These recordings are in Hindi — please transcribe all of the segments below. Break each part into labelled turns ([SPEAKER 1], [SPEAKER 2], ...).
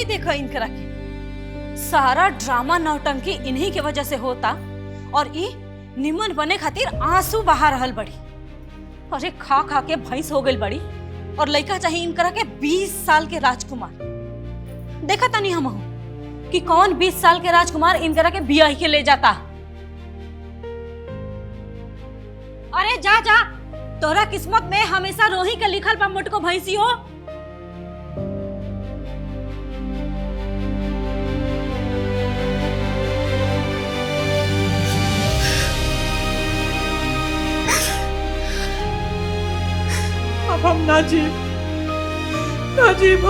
[SPEAKER 1] देखा इनकरा के सारा ड्रामा नौटंकी इन्हीं के वजह से होता और ई निमन बने खातिर आंसू बहा रहल बड़ी। अरे खा खा के भैंस हो गई बड़ी और लड़का चाहिए इनकरा के 20 साल के राजकुमार। देखा तनी हम कि कौन 20 साल के राजकुमार इनकरा के बियाह के ले जाता। अरे जा जा, तोरा किस्मत में हमेशा रोही के लिखल बा मुटको भैंसी हो।
[SPEAKER 2] अब हम ना जी हम अजीब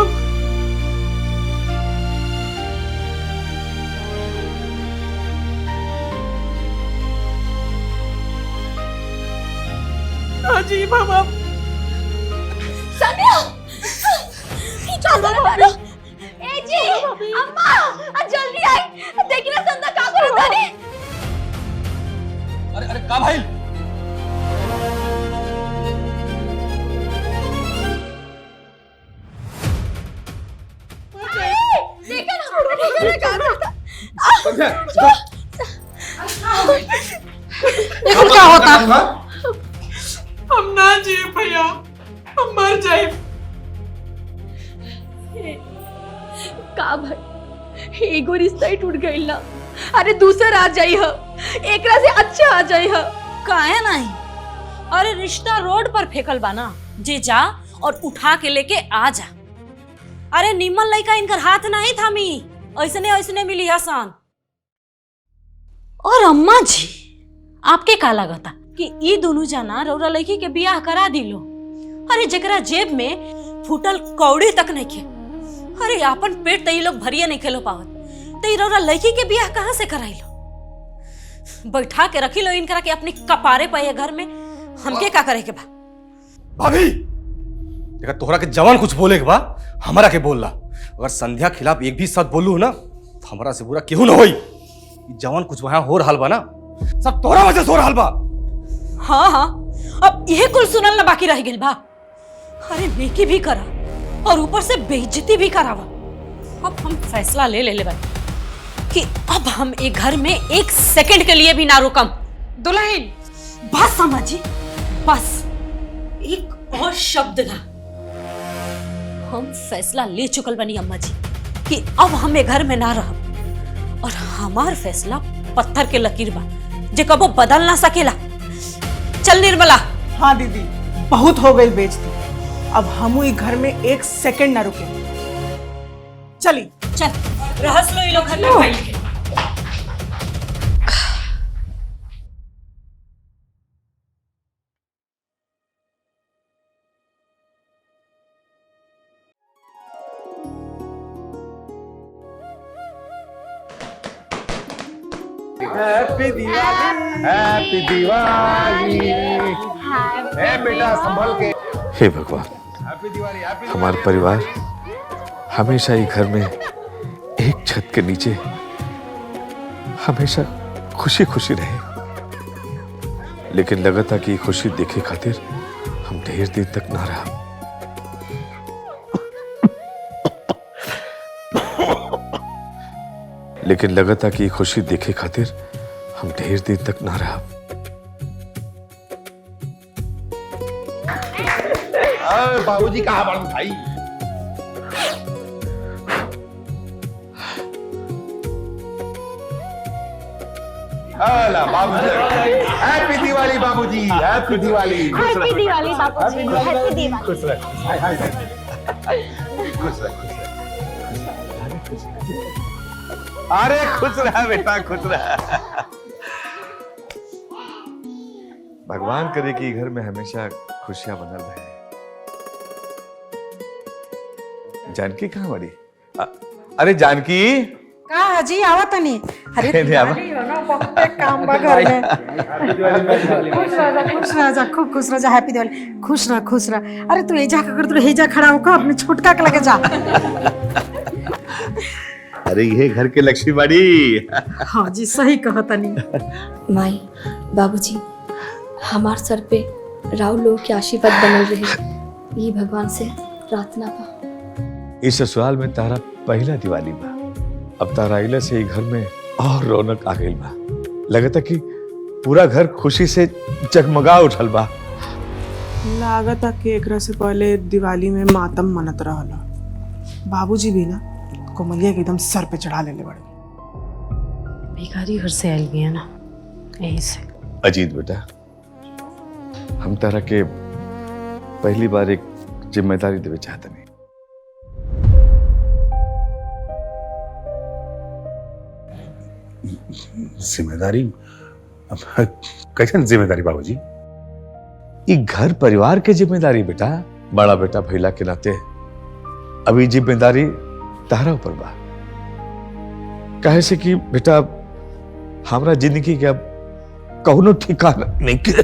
[SPEAKER 2] हम अब
[SPEAKER 3] संध्या चलो ए जी अम्मा जल्दी आई देखी ना संध्या का करता रे।
[SPEAKER 4] अरे अरे का भाई
[SPEAKER 3] देखा ना
[SPEAKER 1] देखो क्या होता।
[SPEAKER 2] हम ना जी भैया, हम मर जाए।
[SPEAKER 3] का भाई एगो रिश्ता ही टूट गई ना। अरे दूसरा आ जाई ह एकरा से अच्छा आ जाई ह।
[SPEAKER 1] काहे नहीं? अरे रिश्ता रोड पर फेंकल बा ना, जे जा और उठा के लेके आ जा। अरे निमन लड़का इनकर हाथ नहीं थामी, ऐसने ऐसने मिली आसान। और अम्मा जी आपके का लगता कि ई दोनों जना रौरा लड़की के बियाह करा दिलो? अरे जकरा जेब में फूटल कौड़ी तक नहीं खे, अरे अपन पेट तई लोग भरिए नहीं खेलो पावत, तई रौरा लड़की के बियाह कहाँ से कराइलो? बैठा के रखी लो इनकरा के अपनी कपारे पे घर में। हमके का करे के बा?
[SPEAKER 4] भाभी देखा तोहरा के जवान कुछ बोले के बा हमारा के बोल ला। अगर संध्या खिलाफ एक भी शब्द बोलू ना तो हमारा से बुरा केहू ना होई। जवान कुछ वहां हो रहल बा ना सब तोहरा वजह से हो रहल बा।
[SPEAKER 1] हाँ हाँ, अब यह कुल सुनल ना बाकी रह गइल बा। अरे नेकी भी करा और ऊपर से बेइज्जती भी करावा। अब हम फैसला ले ले बानी कि अब हम एक घर में एक सेकंड के लिए भी ना रुकम। दुल्हन बस अम्मा जी, बस एक और शब्द ना। हम फैसला ले चुकल बनी अम्मा जी कि अब हम एक घर में ना रहब और हमार फैसला पत्थर के लकीर बा जे कबो बदल ना सकेला। चल निर्मला।
[SPEAKER 2] हाँ दीदी, बहुत हो गई बेइज्जती। अब हम ही घर में एक सेकंड ना रुके। चली
[SPEAKER 1] चल रहस लो ये लोग घर में भाई के।
[SPEAKER 5] Happy Diwali, happy Diwali. है बेटा संभल के।
[SPEAKER 6] हे भगवान,
[SPEAKER 5] हैप्पी दिवाली, हैप्पी
[SPEAKER 6] हमारा परिवार हमेशा ही घर में एक छत के नीचे हमेशा खुशी खुशी रहे। लेकिन लगातार कि खुशी देखे खातिर हम ढेर दिन तक ना रहा। लेकिन लगातार कि खुशी देखे खातिर हम ढेर दिन तक ना रहा।
[SPEAKER 5] बाबूजी कहाँ बड़ू भाई? हाला बाबूजी, हैप्पी दिवाली बाबूजी, हैप्पी दिवाली।
[SPEAKER 3] हैप्पी दिवाली बापूजी, हैप्पी दिवाली।
[SPEAKER 5] खुश रह, हाय हाय खुश रह, खुश रह। अरे खुश रहा बेटा, खुश रहा।
[SPEAKER 6] भगवान करे कि घर में हमेशा खुशियां बनल रहे। जानकी कहाँ बड़ी? अरे जानकी
[SPEAKER 2] का हाजी आवत नहीं। अरे दिवाली हो ना, बहुत काम बा घर में। खुश रह जा, खूब खुश रह जा। हैप्पी दिवाली। खुश रह, खुश रह। अरे तू एजा का कर, तू हेजा खड़ा होकर अपने छोटका के लगे जा।
[SPEAKER 5] अरे ये घर के लक्ष्मी बड़ी।
[SPEAKER 2] हाँ जी, सही कहा तनी।
[SPEAKER 7] माई बाबूजी, हमार सर पे राव लोग के आशीर्वाद बनल रहे। ये भगवान से प्रार्थना बा।
[SPEAKER 6] इस ससुराल में तारा पहला दिवाली बा। अब तारा आइला से ही घर में और रौनक आ गई बा। लगता कि पूरा घर खुशी से जगमगा उठल बा।
[SPEAKER 2] लागत कि एकरा से पहले दिवाली में मातम मनत रहल। बाबूजी भी ना कोमलिया के एकदम सर पे चढ़ा लेले बड़े।
[SPEAKER 1] भिखारी घर से आयल भी है ना, यही से।
[SPEAKER 6] अजीत बेटा, हम तारा के पहली बार एक जिम्मेदारी देवे चाहते नहीं।
[SPEAKER 5] जिम्मेदारी? अब कैसे जिम्मेदारी बाबूजी?
[SPEAKER 6] ये घर परिवार के जिम्मेदारी बेटा। बड़ा बेटा भैला के नाते अभी जिम्मेदारी तारा ऊपर बा। कहे से कि बेटा हमरा जिंदगी के अब कौनो ठिकाना नहीं के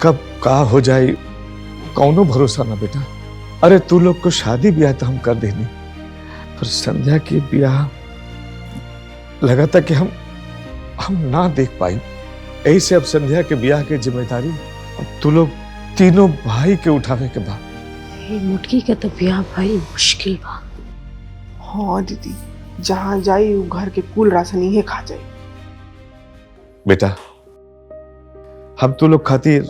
[SPEAKER 6] कब का हो जाए कौनो भरोसा ना बेटा। अरे तू लोग को शादी ब्याह तो हम कर देनी, पर संध्या की ब्याह लगा था कि हम ना देख पाई। यही से अब संध्या के ब्याह की जिम्मेदारी अब तू लोग तीनों भाई के उठावे के बाद।
[SPEAKER 1] ये मुटकी के तो ब्याह भाई मुश्किल बा।
[SPEAKER 2] हाँ दीदी, जहाँ जाई वो घर के कुल राशन ही खा जाए।
[SPEAKER 6] बेटा हम तू लोग खातिर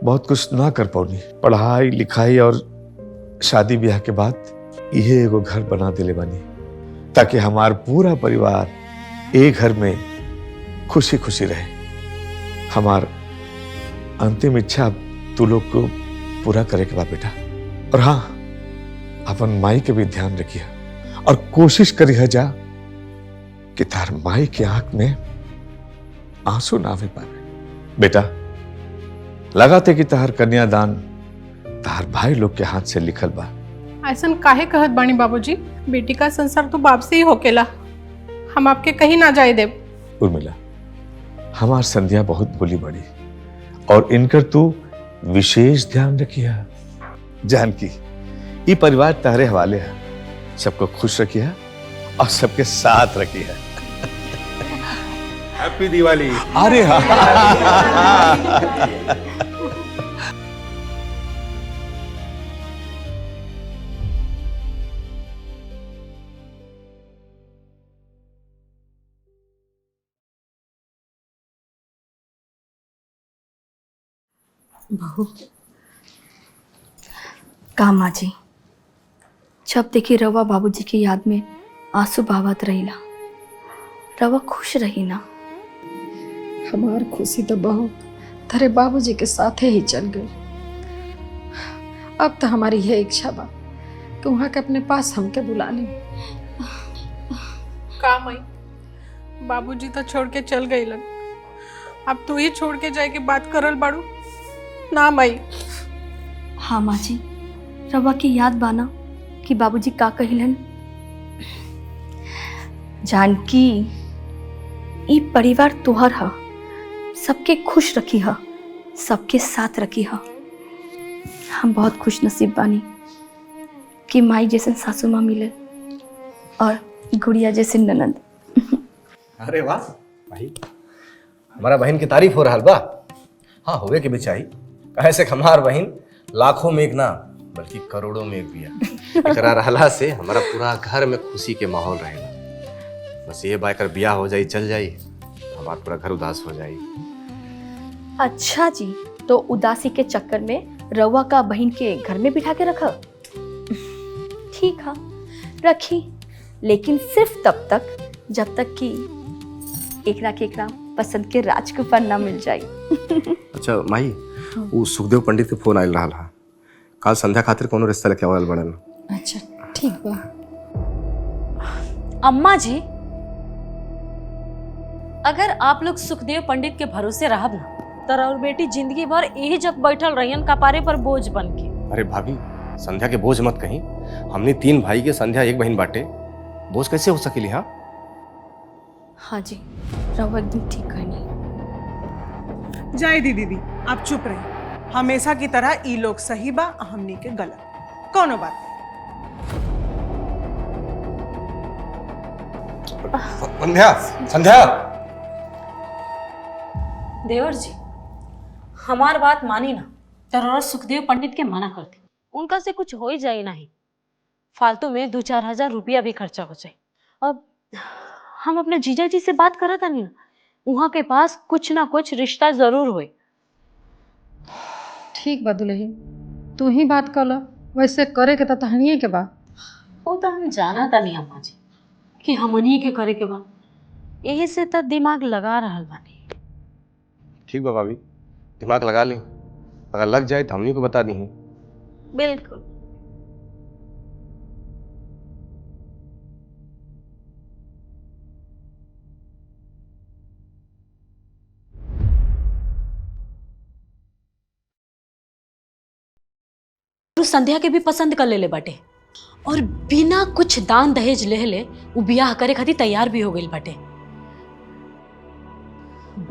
[SPEAKER 6] बहुत कुछ ना कर पाऊनी। पढ़ाई लिखाई और शादी ब्याह के बाद यह एगो घर बना दिले बानी, ताकि हमार पूरा परिवार एक घर में खुशी खुशी रहे। हमार अंतिम इच्छा तू लोग को पूरा करे के बा बेटा। और हाँ, अपन माई के भी ध्यान रखिए और कोशिश करिए जा कि तार माई के आंख में आंसू ना आवे पावे। बेटा लगा थे कि तार कन्यादान तार भाई लोग के हाथ से लिखल बा।
[SPEAKER 8] ऐसन काहे कहत बानी बाबूजी? बेटी का संसार तो बाप से ही होकेला, हम आपके कहीं ना जाए देव।
[SPEAKER 6] उर्मिला, हमार संध्या बहुत बोली बड़ी और इनकर तू विशेष ध्यान रखिया। जानकी, ये परिवार तारे हवाले है। सबको खुश रखिया और सबके साथ रखिया।
[SPEAKER 5] हैप्पी दिवाली।
[SPEAKER 6] अरे हाँ।
[SPEAKER 7] बहू का माँ जी, जब देखी रवा बाबूजी की याद में आंसू बहावत रहीला। रवा खुश रही ना।
[SPEAKER 3] हमार खुशी तो बहू तेरे बाबूजी के साथ ही चल गई। अब तो हमारी यह इच्छा बा कि वहाँ के अपने पास हमके बुला लें।
[SPEAKER 8] का माई, बाबूजी तो छोड़ के चल गई लन, अब तू ही छोड़ के जाए के बात करल बाड़ू ना माई।
[SPEAKER 7] हाँ माँ जी, रवा की याद बाना कि बाबूजी का कहिलन। जानकी, ई परिवार तोहर ह, सबके खुश रखी ह, सबके साथ रखी ह। हम बहुत खुश नसीब बानी कि माई जैसे सासू माँ मिले और गुड़िया जैसे ननद।
[SPEAKER 4] अरे वाह भाई, हमारा बहन की तारीफ हो रहा बा। हाँ, होवे के भी चाहिए। कहे से हमार बहन लाखों में एक ना बल्कि करोड़ों में एक बिया। एकरा रहला से हमारा पूरा घर में खुशी के माहौल रहेगा। बस ये बाकर बिया हो जाई, चल जाई, तो हमारा पूरा घर उदास हो जाई।
[SPEAKER 7] अच्छा जी, तो उदासी के चक्कर में रवा का बहन के घर में बिठा के रखा। ठीक है, रखी, लेकिन सिर्फ तब तक जब तक कि एकरा के एकरा पसंद के राजकुमार ना मिल जाए।
[SPEAKER 4] अच्छा माई, वो सुखदेव पंडित के फोन आयल रहा हा। काल संध्या खातिर कोनो रिश्ता लेके आवल बड़न।
[SPEAKER 3] अच्छा ठीक बा।
[SPEAKER 1] अम्मा जी, अगर आप लोग सुखदेव पंडित के भरोसे रहब ना, तर और बेटी जिंदगी भर यही जब बैठल रहियन कपारे पर बोझ बन के।
[SPEAKER 4] अरे भाभी, संध्या के बोझ मत कहीं। हमने 3 भाई के, संध्या एक बहन बाटे, बोझ कैसे हो सकेली? हाँ
[SPEAKER 7] हाँ जी, रवा एकदम ठीक कहनी।
[SPEAKER 2] जाए दी दीदी, आप चुप रहे। हमेशा की तरह ई लोग सही बा, हमनी के गलत। कौनो बात नहीं।
[SPEAKER 4] संध्या, संध्या।
[SPEAKER 1] देवर जी, हमार बात मानी ना, तर और सुखदेव पंडित के मना करते। उनका से कुछ हो ही जाए नहीं, फालतू में 2-4 हजार रुपया भी खर्चा हो जाए। अब हम अपने जीजा जी से बात करा था नहीं, वहाँ के पास कुछ ना कुछ रिश्ता जरूर होए।
[SPEAKER 9] ठीक बा दुल्ही, तू ही बात कर ला, वैसे करे के तो तहनिए के बा।
[SPEAKER 1] वो तो हम जाना था नहीं अम्मा जी कि हमनी के करे के बा, यही से तो दिमाग लगा रहल बानी।
[SPEAKER 4] ठीक बा भाभी, दिमाग लगा ली, अगर लग जाए तो हमनी को बता दी।
[SPEAKER 1] बिल्कुल। संध्या के भी पसंद कर ले बाटे और बिना कुछ दान दहेज ले वो बियाह करे खातिर तैयार भी हो गई बाटे।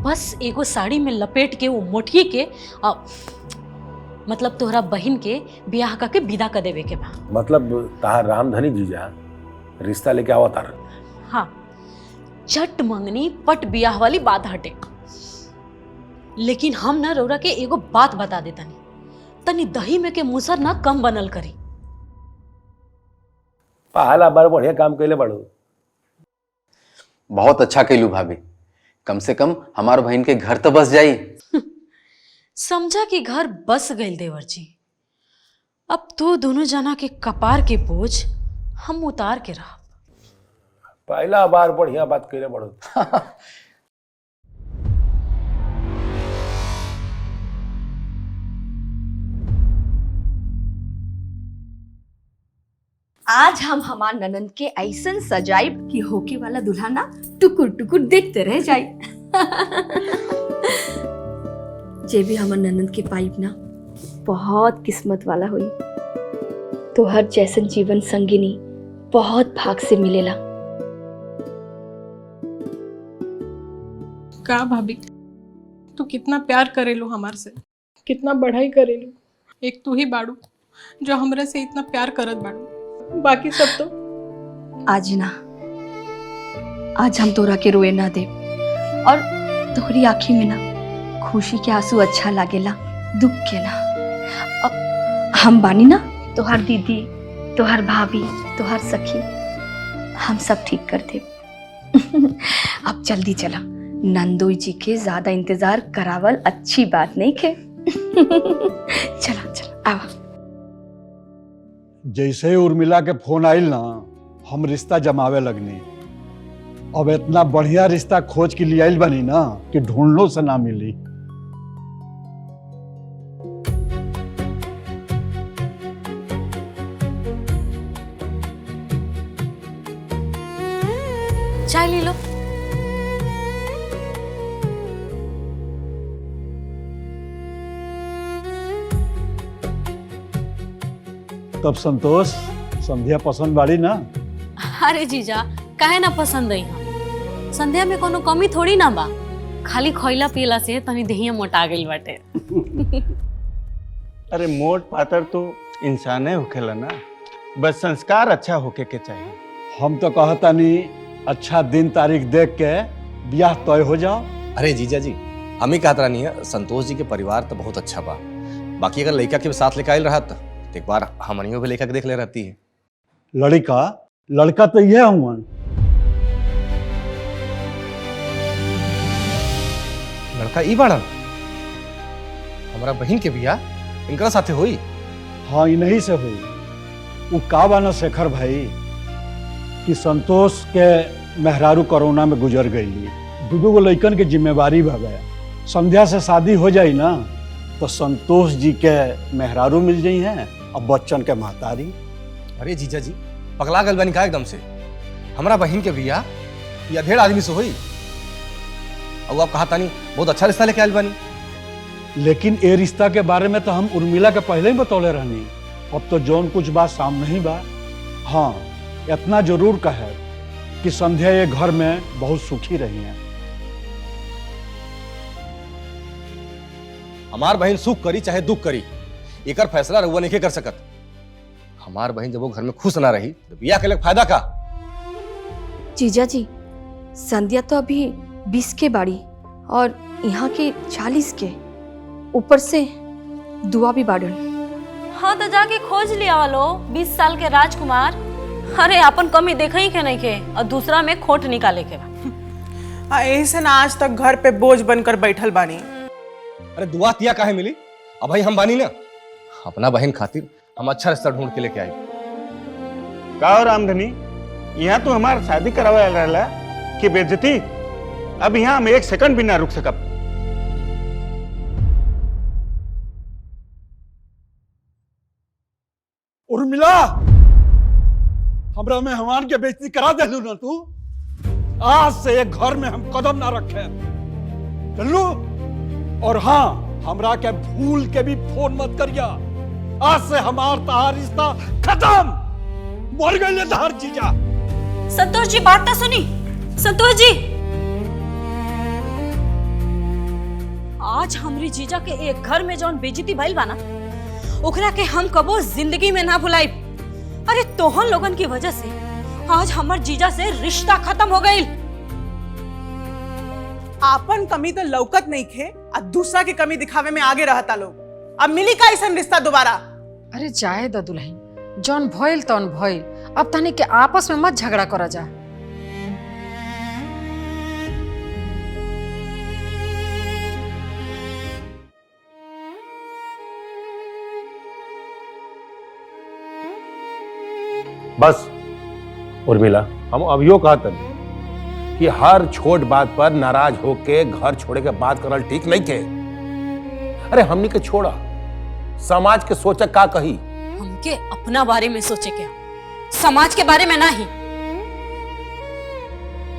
[SPEAKER 1] बस एगो साड़ी में लपेट के वो मोटकी के मतलब तोहरा बहन के बियाह करके विदा कर देवे के बा।
[SPEAKER 5] मतलब ताहार रामधनी जीजा रिश्ता लेके आवा तार।
[SPEAKER 1] हाँ, चट मंगनी पट बियाह वाली बात हटे। लेकिन हम ना रौरा के एगो बात बता देता नहीं, तनी दही में के मुसर ना कम बनल करी।
[SPEAKER 5] पहला बार बढ़िया काम कैले बड़ो।
[SPEAKER 10] बहुत अच्छा कैलू भाभी, कम से कम हमार बहन के घर तो बस जाई।
[SPEAKER 1] समझा कि घर बस गई देवर जी। अब तो दोनों जना के कपार के बोझ हम उतार के रह।
[SPEAKER 5] पहला बार बढ़िया बात कैले बड़ो।
[SPEAKER 7] आज हम हमार ननद के ऐसन सजाइब कि होके वाला दुल्हा ना टुकुर टुकुर देखते रह जाए। जे भी हमार ननद के पाइप ना बहुत किस्मत वाला हुई। तो हर जैसन जीवन संगिनी बहुत भाग से मिलेला।
[SPEAKER 8] का भाभी, तू कितना प्यार करेलू हमार से, कितना बढ़ाई करेलू। एक तू ही बाड़ू जो हमरे से इतना प्यार करत बाड़ू, बाकी सब तो
[SPEAKER 7] आज ना, आज हम तोरा के रोए ना दे। और तोहरी आँखी में ना खुशी के आंसू अच्छा लागेला, दुख के ना। अब हम बानी ना, तोहार दीदी, तोहार भाभी, तोहार सखी, हम सब ठीक कर दे। अब जल्दी चला, नंदोई जी के ज्यादा इंतजार करावल अच्छी बात नहीं खे। चला चला आवा।
[SPEAKER 11] जैसे ही उर्मिला के फोन आइल ना, हम रिश्ता जमावे लगनी। अब इतना बढ़िया रिश्ता खोज के लिए आइल बनी ना कि ढूंढलो से ना मिली।
[SPEAKER 1] चाय ले लो।
[SPEAKER 11] तब संतोष, संध्या पसंद बाड़ी ना?
[SPEAKER 1] अरे जीजा, काहे ना पसंद आई हम। संध्या में कोनो कमी थोड़ी ना बा, खाली खइला पियला से तनी देहिया मोटा गइल बाटे।
[SPEAKER 12] अरे मोट पातर तो इंसाने होखेला ना, बस संस्कार अच्छा होके के चाहिए।
[SPEAKER 11] हम तो कहता नहीं, अच्छा दिन तारीख देख के ब्याह तय हो जाओ।
[SPEAKER 4] अरे जीजा जी, हम ही कहत नहीं है, संतोष जी के परिवार तो बहुत अच्छा बा। बाकी अगर लड़का के साथ लेके आयल रहत तो एक बार हमनियों भी लेकर देख ले रहती है।
[SPEAKER 11] लड़का तो यह हुआ।
[SPEAKER 4] लड़का ई बाड़ा, हमारा बहन के बियाह इनका साथे हुई।
[SPEAKER 11] हाँ, इन्हीं से हुई। वो का बा ना शेखर भाई कि संतोष के मेहरारू कोरोना में गुजर गई। दो लड़कन के जिम्मेवारी भा गया। संध्या से शादी हो जाई ना तो संतोष जी के मेहरारू मिल जाई हैं और बच्चन के महतारी।
[SPEAKER 4] अरे जीजा जी, पगला गल बनी का एकदम से। हमारा बहन के बियाह ये अधेड़ आदमी से हुई और आप कहा तानी बहुत अच्छा रिश्ता लेके आयल बनी।
[SPEAKER 11] लेकिन ये रिश्ता के बारे में तो हम उर्मिला के पहले ही बतौले रहनी। अब तो जौन कुछ बात सामने ही बा। हाँ, इतना जरूर कहे कि संध्या ये घर में बहुत सुखी रही है।
[SPEAKER 4] हमार बहन सुख करी चाहे दुख करी, एकर फैसला रउआ नहीं कर सकत। हमार बहन जब वो घर में खुश ना रही तो बियाह के लिए फायदा का?
[SPEAKER 7] जीजा जी, संध्या तो अभी 20 के बाड़ी और यहाँ के 40 के, ऊपर से दुआ भी बाड़न।
[SPEAKER 1] हाँ तो जाके खोज लिया वालो 20 साल के राजकुमार। अरे अपन कमी देखा ही के नहीं के और दूसरा में खोट निकाले के बा।
[SPEAKER 2] यही से ना आज तक घर पे बोझ बनकर बैठल बानी।
[SPEAKER 4] अरे दुआ तिया काहे मिली? अब भाई हम बानी ना, अपना बहन खातिर हम अच्छा रिश्ता ढूंढ के लेके आए।
[SPEAKER 12] का और रामधनी, यहाँ तो हमार शादी करावे रहला कि बेइज्जती? अब यहाँ हम 1 सेकंड भी ना रुक सकब।
[SPEAKER 11] उर्मिला, हमरा मेहमान के बेइज्जती करा देलू ना तू। आज से एक घर में हम कदम ना रखे चलू। और हाँ, हमरा के भूल के भी फोन मत करिया। आज से हमार तहार रिश्ता खत्म। मर गए तहार जीजा।
[SPEAKER 1] संतोष जी बात तो सुनी। संतोष जी, आज हमरी जीजा के एक घर में जौन बेइज्जती भइल बा ना, ओकरा के हम कबो जिंदगी में ना भुलाई। अरे तोहन लोगन की वजह से आज हमर जीजा से रिश्ता खत्म हो गई।
[SPEAKER 2] आपन कमी तो लौकत नहीं खे और दूसरा की कमी दिखावे में आगे रहता लोग। अब मिली का ऐसा रिश्ता दोबारा?
[SPEAKER 9] अरे जाए द दुल्हन, जौन भइल तौन भइल। अब तनी के आपस में मत झगड़ा करा जा।
[SPEAKER 5] बस उर्मिला, हम अभियो कहते कि हर छोट बात पर नाराज होके घर छोड़े के बात करल ठीक नहीं के। अरे हमनी के छोड़ा, समाज के सोचा का कही।
[SPEAKER 1] हमके अपना बारे में सोचे क्या, समाज के बारे में नहीं।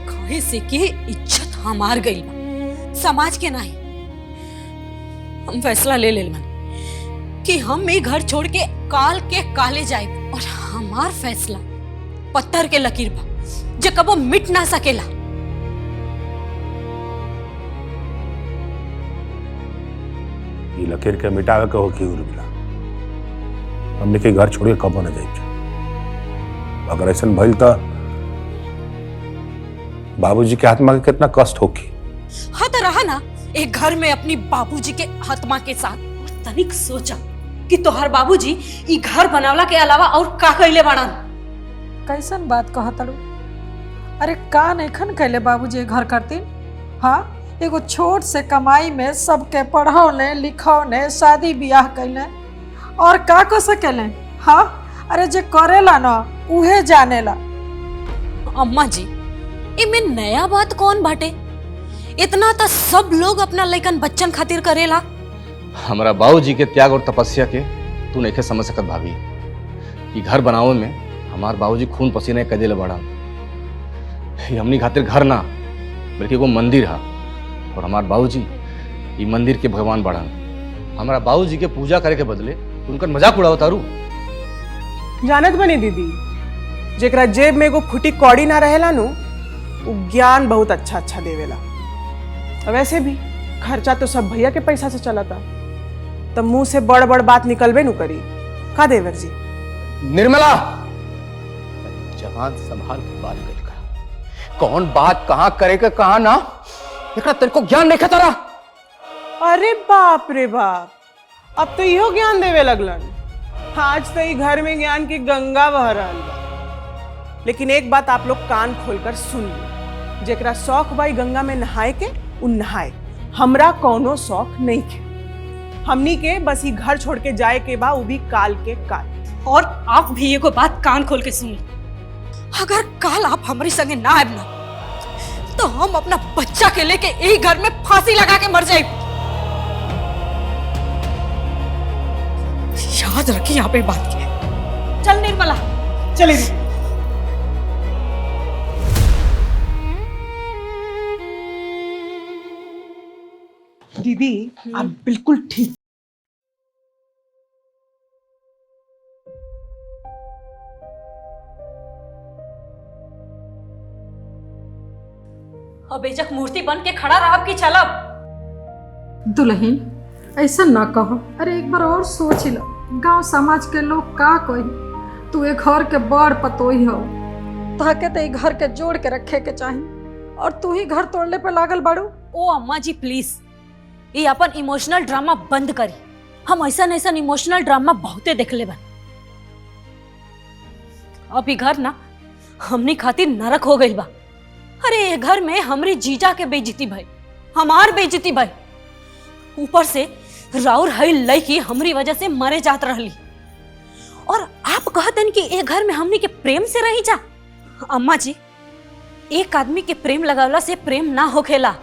[SPEAKER 1] कहे से कि इज्जत हमार गई बा, समाज के नहीं। हम फैसला ले ले कि हम ये घर छोड़ के काल के काले जाए और हमार फैसला पत्थर के लकीर बा जो कबो मिट ना सकेला।
[SPEAKER 5] ये लकीर के मिटावे के हो कि उर्मिला, हमने के घर छोड़ के कबो न जाए। अगर ऐसा भइल तो बाबूजी के आत्मा के कितना कष्ट होगी।
[SPEAKER 1] हाँ तो रहा ना एक घर में अपनी बाबूजी के आत्मा के साथ। और तनिक सोचा कि तोहर बाबूजी ई घर बनावला के अलावा और का कइले बाड़न।
[SPEAKER 9] कैसन बात कहतड़ू? अरे का नैखन कैले बाबूजी घर करती? हाँ, एगो छोट से कमाई में सबके पढ़ौने लिखौने शादी ब्याह कैले और का कर सकेले? हाँ, अरे जे करेला ना उहे जानेला।
[SPEAKER 1] अम्मा जी, इमे नया बात कौन बाटे? इतना तो सब लोग अपना लइकन बच्चन खातिर करेला।
[SPEAKER 10] हमारा बाबूजी के त्याग और तपस्या के तू नहीं समझ सकत भाभी। ये घर बनावे में हमार बाबूजी खून पसीने कदेले बड़ा। ये हमनी खातिर घर ना बल्कि वो मंदिर है और हमार बाबूजी ये मंदिर के भगवान बड़ा। हमारा बाबूजी के पूजा करे के बदले उनका मजाक उड़ाओ तारू।
[SPEAKER 2] जानत बनी दीदी, जेकरा जेब में एगो फुटी कौड़ी ना रहेला नु, वो ज्ञान बहुत अच्छा अच्छा देवेला। वैसे भी खर्चा तो सब भैया के पैसा से चला था, तब मुंह से बड़ बड़ बात निकलबे नु करी। का देवर जी?
[SPEAKER 10] निर्मला, जवान संभाल के बात कर। कौन बात कहां करे के कहां ना, एकरा तेरे को ज्ञान नहीं खतरा।
[SPEAKER 2] अरे बाप रे बाप, अब तो इहो ज्ञान देवे लगलन। आज तो घर में ज्ञान की गंगा बह रहल बा। लेकिन एक बात आप लोग कान खोलकर सुन लो, जेकरा शौक बाई गंगा में नहाए के उ नहाए। हमरा कौनो शौक नहीं के। हमनी के बस ही घर छोड़ के जाए के बा, उ भी काल के काल।
[SPEAKER 1] और आप भी एगो बात कान खोल के सुन, अगर काल आप हमारी संगे ना आए ना तो हम अपना बच्चा के लेके यही घर में फांसी लगा के मर जाए। याद रखिए यहाँ पे बात की। चल निर्मला,
[SPEAKER 2] चले दीदी, आप बिल्कुल ठीक।
[SPEAKER 1] अब बेजक मूर्ति बन के खड़ा रहा कि चलब।
[SPEAKER 9] दुल्हन ऐसा ना कहो। अरे एक बार और सोच लो, गांव समाज के लोग का कही? तू एक घर के बड़ पतोही हो, ताके ते घर के जोड़ के रखे के चाही और तू ही घर तोड़ने पे लागल बाड़ू।
[SPEAKER 1] ओ अम्मा जी प्लीज, ये अपन इमोशनल ड्रामा बंद करी हम ऐसा ऐसा इमोशनल ड्रामा बहुते देखले बन। अब ई घर ना हमनी खातिर नरक हो गई बा। अरे ये घर में हमरी जीजा के बेइज्जती भाई, हमार बेइज्जती भाई, ऊपर से राउर हई लड़की हमरी वजह से मरे जात रहली। और आप कहतन कि ये घर में हमनी के प्रेम से रही जा। अम्मा जी, एक आदमी के प्रेम लगावला से प्रेम ना होखेला।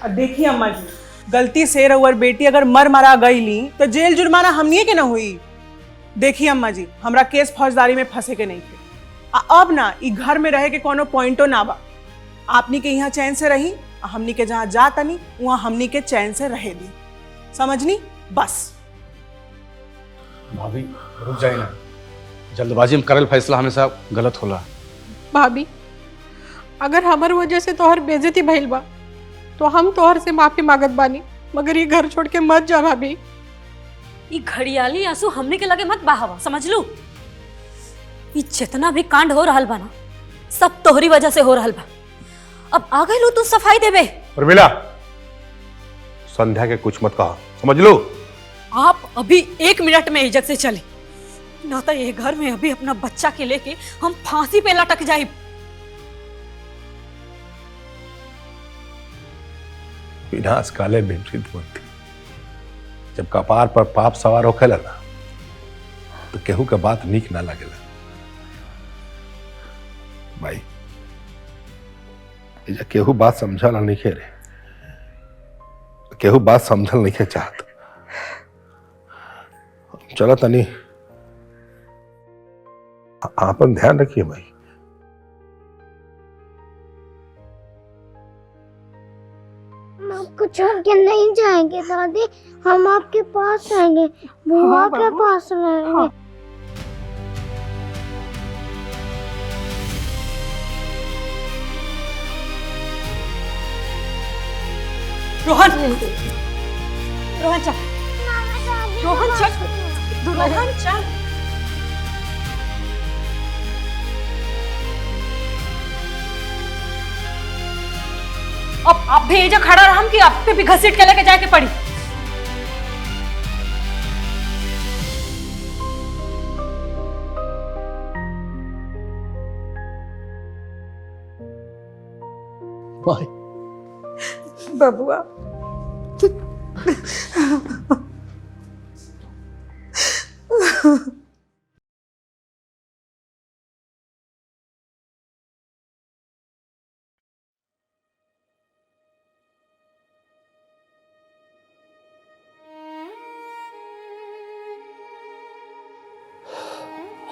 [SPEAKER 2] अब देखिए अम्मा जी, गलती से रउअर बेटी अगर मरा गईली तो जेल जुर्माना हमनिए के ना हुई। देखिए अम्मा जी, हमरा केस फौजदारी में फंसे के नहीं थे। अब ना ई घर में रहे के कोनो पॉइंटो ना बा। आपनी के यहाँ चैन से रही, हमनी के जहाँ जा तनी वहाँ हमनी के चैन से रहे दी, समझनी? बस।
[SPEAKER 10] भाभी रुक जाए ना, जल्दबाजी में करल फैसला हमेशा गलत होला।
[SPEAKER 8] भाभी, अगर हमार वजह से तोहर बेइज्जती भइल बा तो हम तोहर से माफी मांगत बानी, मगर ये घर छोड़ के मत जा भाभी।
[SPEAKER 1] ई घड़ियाली आंसू हमने के लगे मत बहावा, समझ लू? ई जितना भी कांड हो रहल बा ना, सब तोहरी वजह से हो रहल बा। अब आ गई लो तू सफाई देबे।
[SPEAKER 5] उर्मिला, संध्या के कुछ मत कहा, समझ लो?
[SPEAKER 1] आप अभी 1 मिनट में इज्जत से चले, ना तो ये घर में अभी अपना बच्चा के लेके हम फांसी पे लटक जाए।
[SPEAKER 5] विनाश काले विपरीत बुद्धि। जब कपार पर पाप सवार होखेला ना तो केहू के बात नीक ना लगेला। भाई एजा केहू बात समझल नहीं रे, केहू बात समझल नहीं चाहत। चलो तनी आपन ध्यान रखिए भाई।
[SPEAKER 13] हम आपको छोड़ के नहीं जाएंगे दादी, हम आपके पास आएंगे, बुआ के पास रहेंगे।
[SPEAKER 1] रोहन, रोहन चल, रोहन चल, रोहन चल। अब आप भी एजा खड़ा रहा कि आपके भी घसीट के लेके जाके पड़ी।
[SPEAKER 9] बबुआ,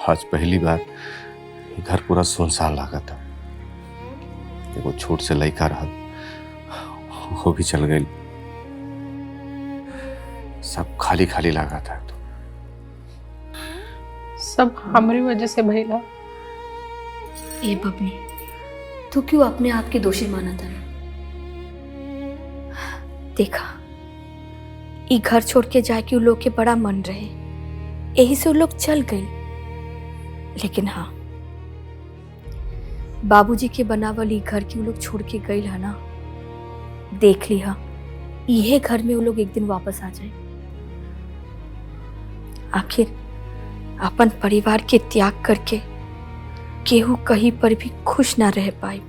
[SPEAKER 10] आज पहली बार घर पूरा सुनसान लगा था। एगो छोट से लड़का रहा, वो भी चल गई। सब खाली खाली लगा था। तो
[SPEAKER 8] सब हमारी वजह से भइला।
[SPEAKER 7] ए बबनी, तू क्यों अपने आप के दोषी माना था? देखा, ई घर छोड़ के जाए कि उ लोग के बड़ा मन रहे, यही से उ लोग चल गए। लेकिन हाँ, बाबूजी के बनावल ई घर की उ लोग छोड़ के गई है ना, देख ली हा, यह घर में वो लोग एक दिन वापस आ जाए। आखिर अपन परिवार के त्याग करके केहू कहीं पर भी खुश ना रह पाए।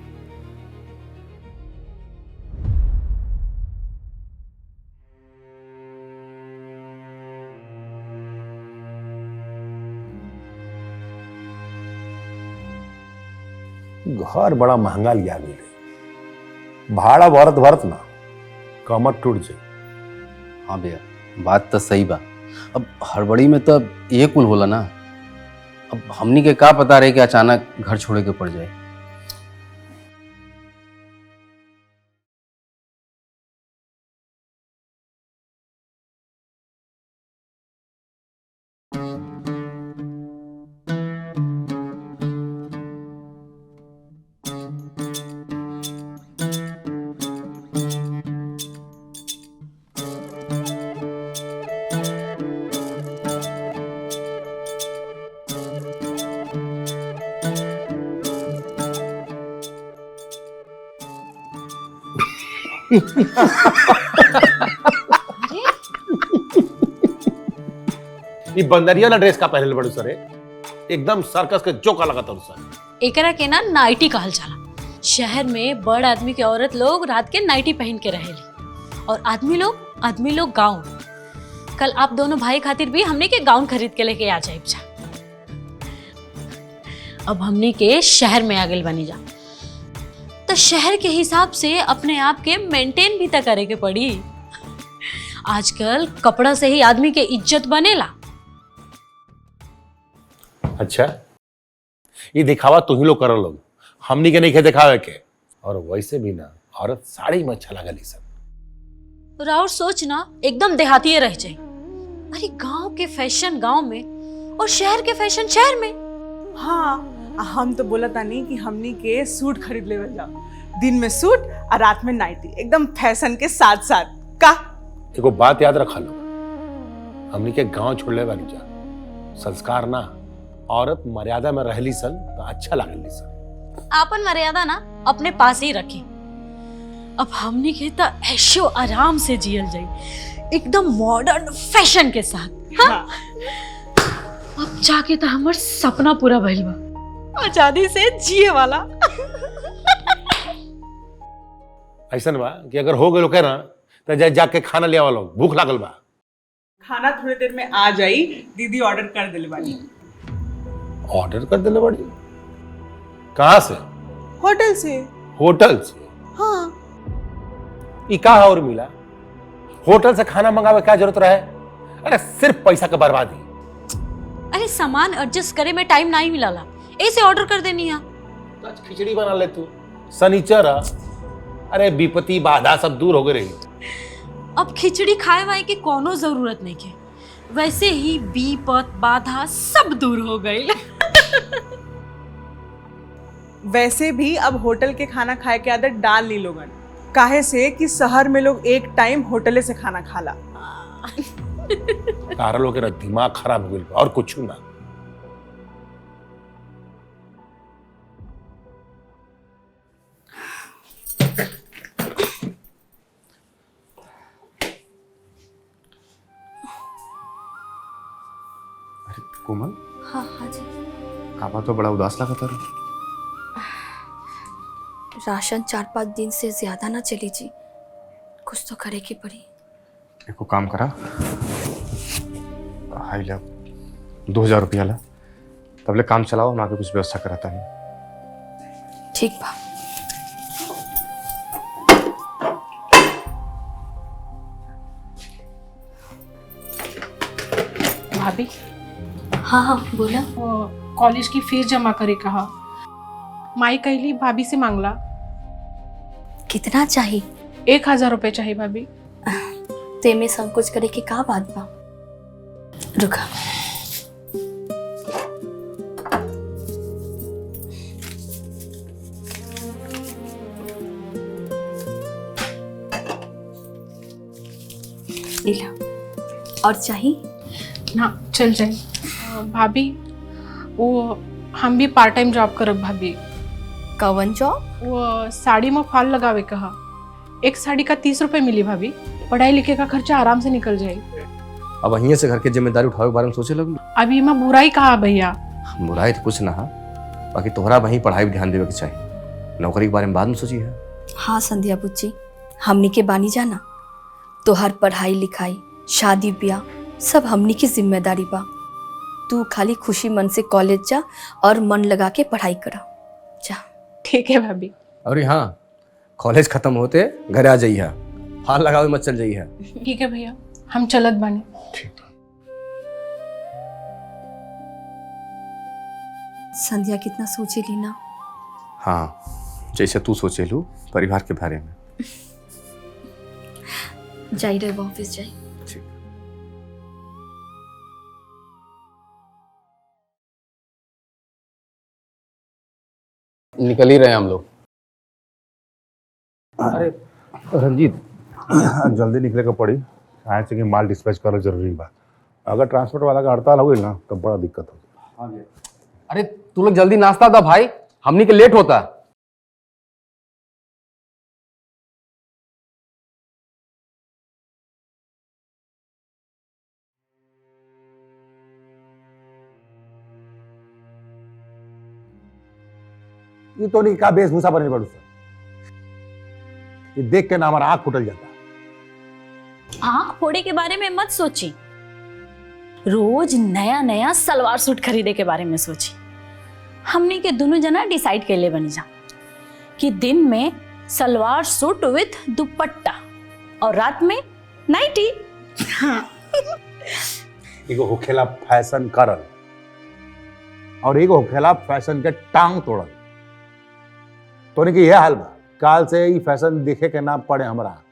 [SPEAKER 5] घर बड़ा महंगा लिया गई, भाड़ा भरत भरत ना कमर टूट जाए।
[SPEAKER 10] हाँ भैया, बात तो सही बा। अब हड़बड़ी में तो ये कुल होला ना। अब हमनी के का पता रहे कि अचानक घर छोड़े के पड़ जाए।
[SPEAKER 5] ये बंदरिया ना ड्रेस का पहनल बड़ू सरे, एकदम सर्कस के जोका लगा था सर।
[SPEAKER 1] एकरा के ना नाइटी कहल जाला। शहर में बड़ आदमी के औरत लोग रात के नाइटी पहन के रहेली और आदमी लोग गाउन। कल आप दोनों भाई खातिर भी हमने के गाउन खरीद के लेके आ जाए। अब हमने के शहर में आ गए बनी जा, तो शहर के हिसाब से अपने आप के मेंटेन भी तो करे के पड़ी। आजकल कपड़ा से ही आदमी के इज्जत बनेला।
[SPEAKER 5] अच्छा, ये दिखावा तू ही लोग कर लोग, हमनी के नहीं के दिखावे के। और वैसे भी ना औरत साड़ी में अच्छा लगली सब।
[SPEAKER 1] राउर सोच ना एकदम देहाती रह जाए। अरे गांव के फैशन गांव में और शहर के फैशन शहर में।
[SPEAKER 2] हाँ, हम तो बोला था नहीं कि हमनी के सूट खरीद ले जाओ, दिन में सूट और रात में नाइटी, एकदम फैशन के साथ साथ का।
[SPEAKER 5] एगो बात याद रखा लो, हमनी के गांव छोड़ले बानी जा, संस्कार ना, औरत मर्यादा में रहली सन तो अच्छा लागली सन।
[SPEAKER 1] आपन मर्यादा ना अपने पास ही रखें। अब हमने के तो ऐशो आराम से जियल जाई, एकदम मॉडर्न फैशन के साथ। हाँ? अब जाके तो हमार सपना पूरा भइल बा, आजादी से जिए वाला।
[SPEAKER 5] ऐसा बा कि अगर हो गए ना तो जाके खाना ले आवा लोग, भूख लागल बा।
[SPEAKER 2] खाना थोड़ी देर में आ जाई, दीदी ऑर्डर कर दिले बानी।
[SPEAKER 5] ऑर्डर कर दिले बड़ी? कहाँ से?
[SPEAKER 2] होटल से।
[SPEAKER 5] होटल से?
[SPEAKER 2] हाँ।
[SPEAKER 5] ये कहा और मिला? होटल से खाना मंगावे क्या जरूरत रहे? अरे सिर्फ पैसा का बर्बादी।
[SPEAKER 1] अरे सामान एडजस्ट करे में टाइम नहीं मिला, ऐसे ऑर्डर कर देनी है।
[SPEAKER 5] तो आज खिचड़ी बना ले तू, सनीचर। अरे विपत्ति बाधा सब दूर हो गई रही।
[SPEAKER 1] अब खिचड़ी खाए वाए की कोनो जरूरत नहीं है, वैसे ही विपत बाधा सब दूर हो गई।
[SPEAKER 2] वैसे भी अब होटल के खाना खाए के आदत डाल ली लोगन, काहे से कि शहर में लोग एक टाइम होटले से खाना खाला।
[SPEAKER 5] तारा लोग के दिमाग खराब हो गई और कुछ ना।
[SPEAKER 6] कोमल,
[SPEAKER 7] हाँ हाँ जी।
[SPEAKER 6] काबा तो बड़ा उदास लगा था।
[SPEAKER 7] राशन 4-5 दिन से ज्यादा ना चली जी, कुछ तो करे की पड़ी।
[SPEAKER 6] एको काम करा, हाई ला 2000 रुपया ला, तबले काम चलाओ, हम आगे कुछ व्यवस्था कराता नहीं।
[SPEAKER 7] ठीक बा।
[SPEAKER 8] भाभी,
[SPEAKER 7] हाँ हाँ बोला।
[SPEAKER 8] कॉलेज की फीस जमा करे कहा, माई कहली भाभी से मांगला।
[SPEAKER 7] कितना चाहिए?
[SPEAKER 8] 1000 रुपए चाहिए भाभी।
[SPEAKER 7] ते में संकोच करे के का बात बा? रुका। इला और चाहिए
[SPEAKER 8] ना चल जाए। भाभी, वो हम भी पार्ट टाइम जॉब करब भाभी।
[SPEAKER 7] कवन जॉब?
[SPEAKER 8] वो साड़ी में फॉल लगावे कहा, एक साड़ी का 30 रुपए मिली भाभी, पढ़ाई लिखे का खर्चा आराम से निकल जाए।
[SPEAKER 10] अब वहीं से घर की जिम्मेदारी उठावे के बारे में सोचे लगी।
[SPEAKER 8] अभी मैं बुराई कहा भैया?
[SPEAKER 10] बुराई तो कुछ ना है, बाकी तोहरा वहीं पढ़ाई भी ध्यान देवे के चाहिए, नौकरी के बारे में बाद में सोची है।
[SPEAKER 7] हाँ संध्या बुच्ची, हमनी के बानी जाना, तो हर पढ़ाई लिखाई शादी ब्याह सब हमनी की जिम्मेदारी बा। तू खाली खुशी मन से कॉलेज जा और मन लगा के पढ़ाई करा जा।
[SPEAKER 8] ठीक है भाभी।
[SPEAKER 10] अरे हाँ, कॉलेज खत्म होते घर आ जाइए, फाल लगावे मत चल जाइए।
[SPEAKER 8] ठीक है भैया, हम चलत बानी।
[SPEAKER 7] संध्या कितना सोचे ली ना।
[SPEAKER 6] हाँ, जैसे तू सोचे लू परिवार के बारे में।
[SPEAKER 7] जाई रहे ऑफिस जाई।
[SPEAKER 10] निकल ही रहे हम लोग।
[SPEAKER 5] अरे रंजीत, जल्दी निकले का पड़ी, काहे से कि माल डिस्पैच करना जरूरी बा। अगर ट्रांसपोर्ट वाला का हड़ताल हो गई ना तो बड़ा दिक्कत हो जाए।
[SPEAKER 10] अरे तू लोग जल्दी नाश्ता था भाई, हमनी के लेट होता।
[SPEAKER 5] ये तो नहीं का वेशभूषा बने बड़ू सर, ये देख के ना हमारा आँख फुटल जाता।
[SPEAKER 7] आंख फोड़े के बारे में मत सोची, रोज नया नया सलवार सूट खरीदे के बारे में सोची। हमने के दोनों जना डिसाइड कर ले बनी जा कि दिन में सलवार सूट विथ दुपट्टा और रात में नाइटी।
[SPEAKER 5] एगो होखेला फैशन करल और एगो होखेला फैशन के टांग तोड़ल। तो कि यह हाल बा, काल से ये फैशन देखे के ना पड़े हमरा।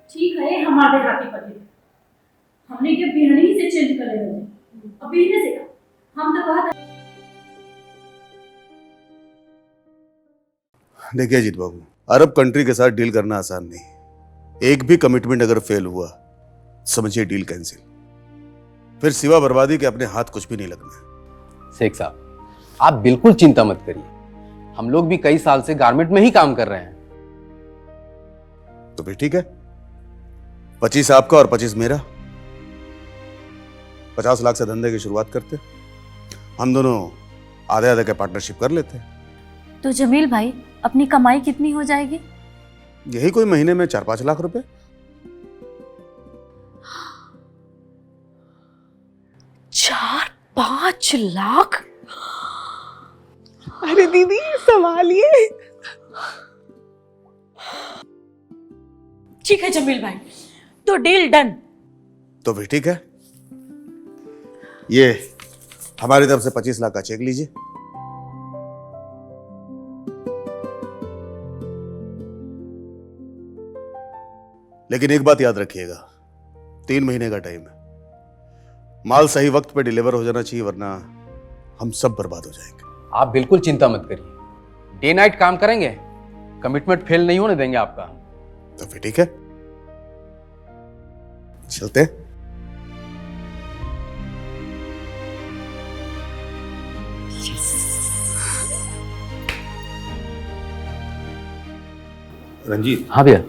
[SPEAKER 1] ठीक है, हमारे हाथी पति हमने के बिहनी से चेंज कर ले अब बिहने से का हम तो कहा था।
[SPEAKER 14] देखिए अजीत बाबू, अरब कंट्री के साथ डील करना आसान नहीं। एक भी कमिटमेंट अगर फेल हुआ समझिए डील कैंसिल, फिर सिवा बर्बादी के अपने हाथ कुछ भी नहीं लगना।
[SPEAKER 10] शेख साहब आप बिल्कुल चिंता मत करिए, हम लोग भी कई साल से गारमेंट में ही काम कर रहे हैं।
[SPEAKER 14] तो फिर ठीक है, 25 आपका और 25 मेरा, 50 लाख से धंधे की शुरुआत करते, हम दोनों आधे आधे के पार्टनरशिप कर लेते।
[SPEAKER 7] तो जमील भाई अपनी कमाई कितनी हो जाएगी?
[SPEAKER 14] यही कोई महीने में 4-5 लाख रुपए।
[SPEAKER 7] 4-5 लाख?
[SPEAKER 2] अरे दीदी संभालिए।
[SPEAKER 1] ठीक है जमील भाई, तो डील डन।
[SPEAKER 14] तो फिर ठीक है, ये हमारी तरफ से 25 लाख का चेक लीजिए। लेकिन एक बात याद रखिएगा, 3 महीने का टाइम है, माल सही वक्त पे डिलीवर हो जाना चाहिए, वरना हम सब बर्बाद हो जाएंगे।
[SPEAKER 10] आप बिल्कुल चिंता मत करिए, डे नाइट काम करेंगे, कमिटमेंट फेल नहीं होने देंगे आपका।
[SPEAKER 14] तो फिर ठीक है, चलते हैं।
[SPEAKER 5] रंजीत।
[SPEAKER 10] हाँ भैया।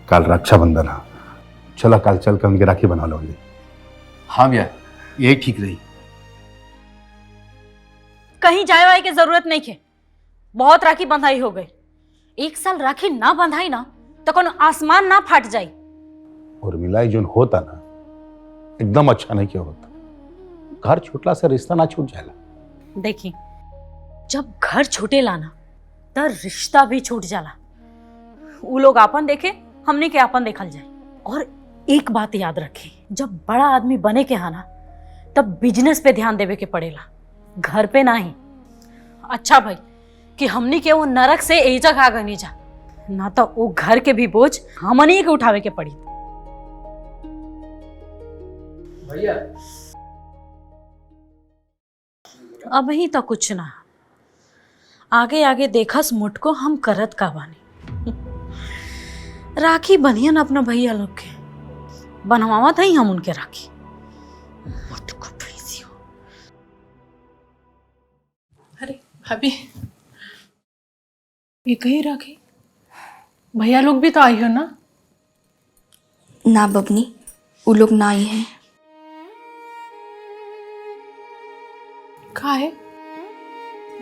[SPEAKER 5] कल रक्षाबंधन है, चला कल चल के उनकी राखी बना लोगे।
[SPEAKER 10] हाँ भैया, यही ठीक रही।
[SPEAKER 1] कहीं जाए वाए की जरूरत नहीं है, बहुत राखी बंधाई हो गई। 1 साल राखी ना बंधाई ना तो कौन आसमान ना फाट जाई।
[SPEAKER 5] और मिलाई जो होता ना एकदम अच्छा नहीं क्या होता, घर छूटला से रिश्ता ना छूट जाएगा।
[SPEAKER 1] देखी, जब घर छूटे लाना तो रिश्ता भी छूट जाला। वो लोग आपन देखे, हमने के आपन देखल जाए। और एक बात याद रखे, जब बड़ा आदमी बने के हाना तब बिजनेस पे ध्यान देवे के पड़ेला, घर पे नहीं। अच्छा भाई कि हमनी के वो नरक से एजा खा गनी जा, ना तो वो घर के भी बोझ हमनी के उठावे के पड़ी।
[SPEAKER 10] भैया
[SPEAKER 1] अब ही तो कुछ ना, आगे आगे देखस मुटको हम करत का बानी। राखी बनियन अपना भैया लोग के, बनवावा था ही हम उनके राखी। मुटको भैंसी हो।
[SPEAKER 8] अरे भाभी, ये कहीं राखी? भैया लोग भी तो आई हो ना?
[SPEAKER 7] ना बबनी, वो लोग ना आई हैं।
[SPEAKER 8] कहाँ है?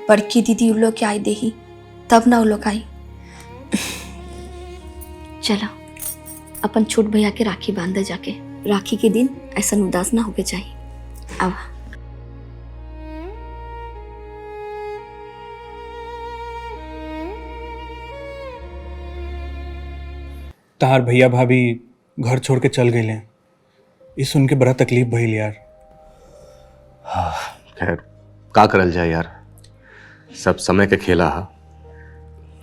[SPEAKER 7] बड़की दीदी उन लोग के आई देही, तब ना वो लोग आई। चलो अपन छोट भैया के राखी बांधे जाके, राखी के दिन ऐसा उदास ना होके चाहिए। अब
[SPEAKER 15] तार भैया भाभी घर छोड़ के चल गए, ये सुन के बड़ा तकलीफ भइल यार।
[SPEAKER 10] खैर का करल जाए यार, सब समय के खेला हा।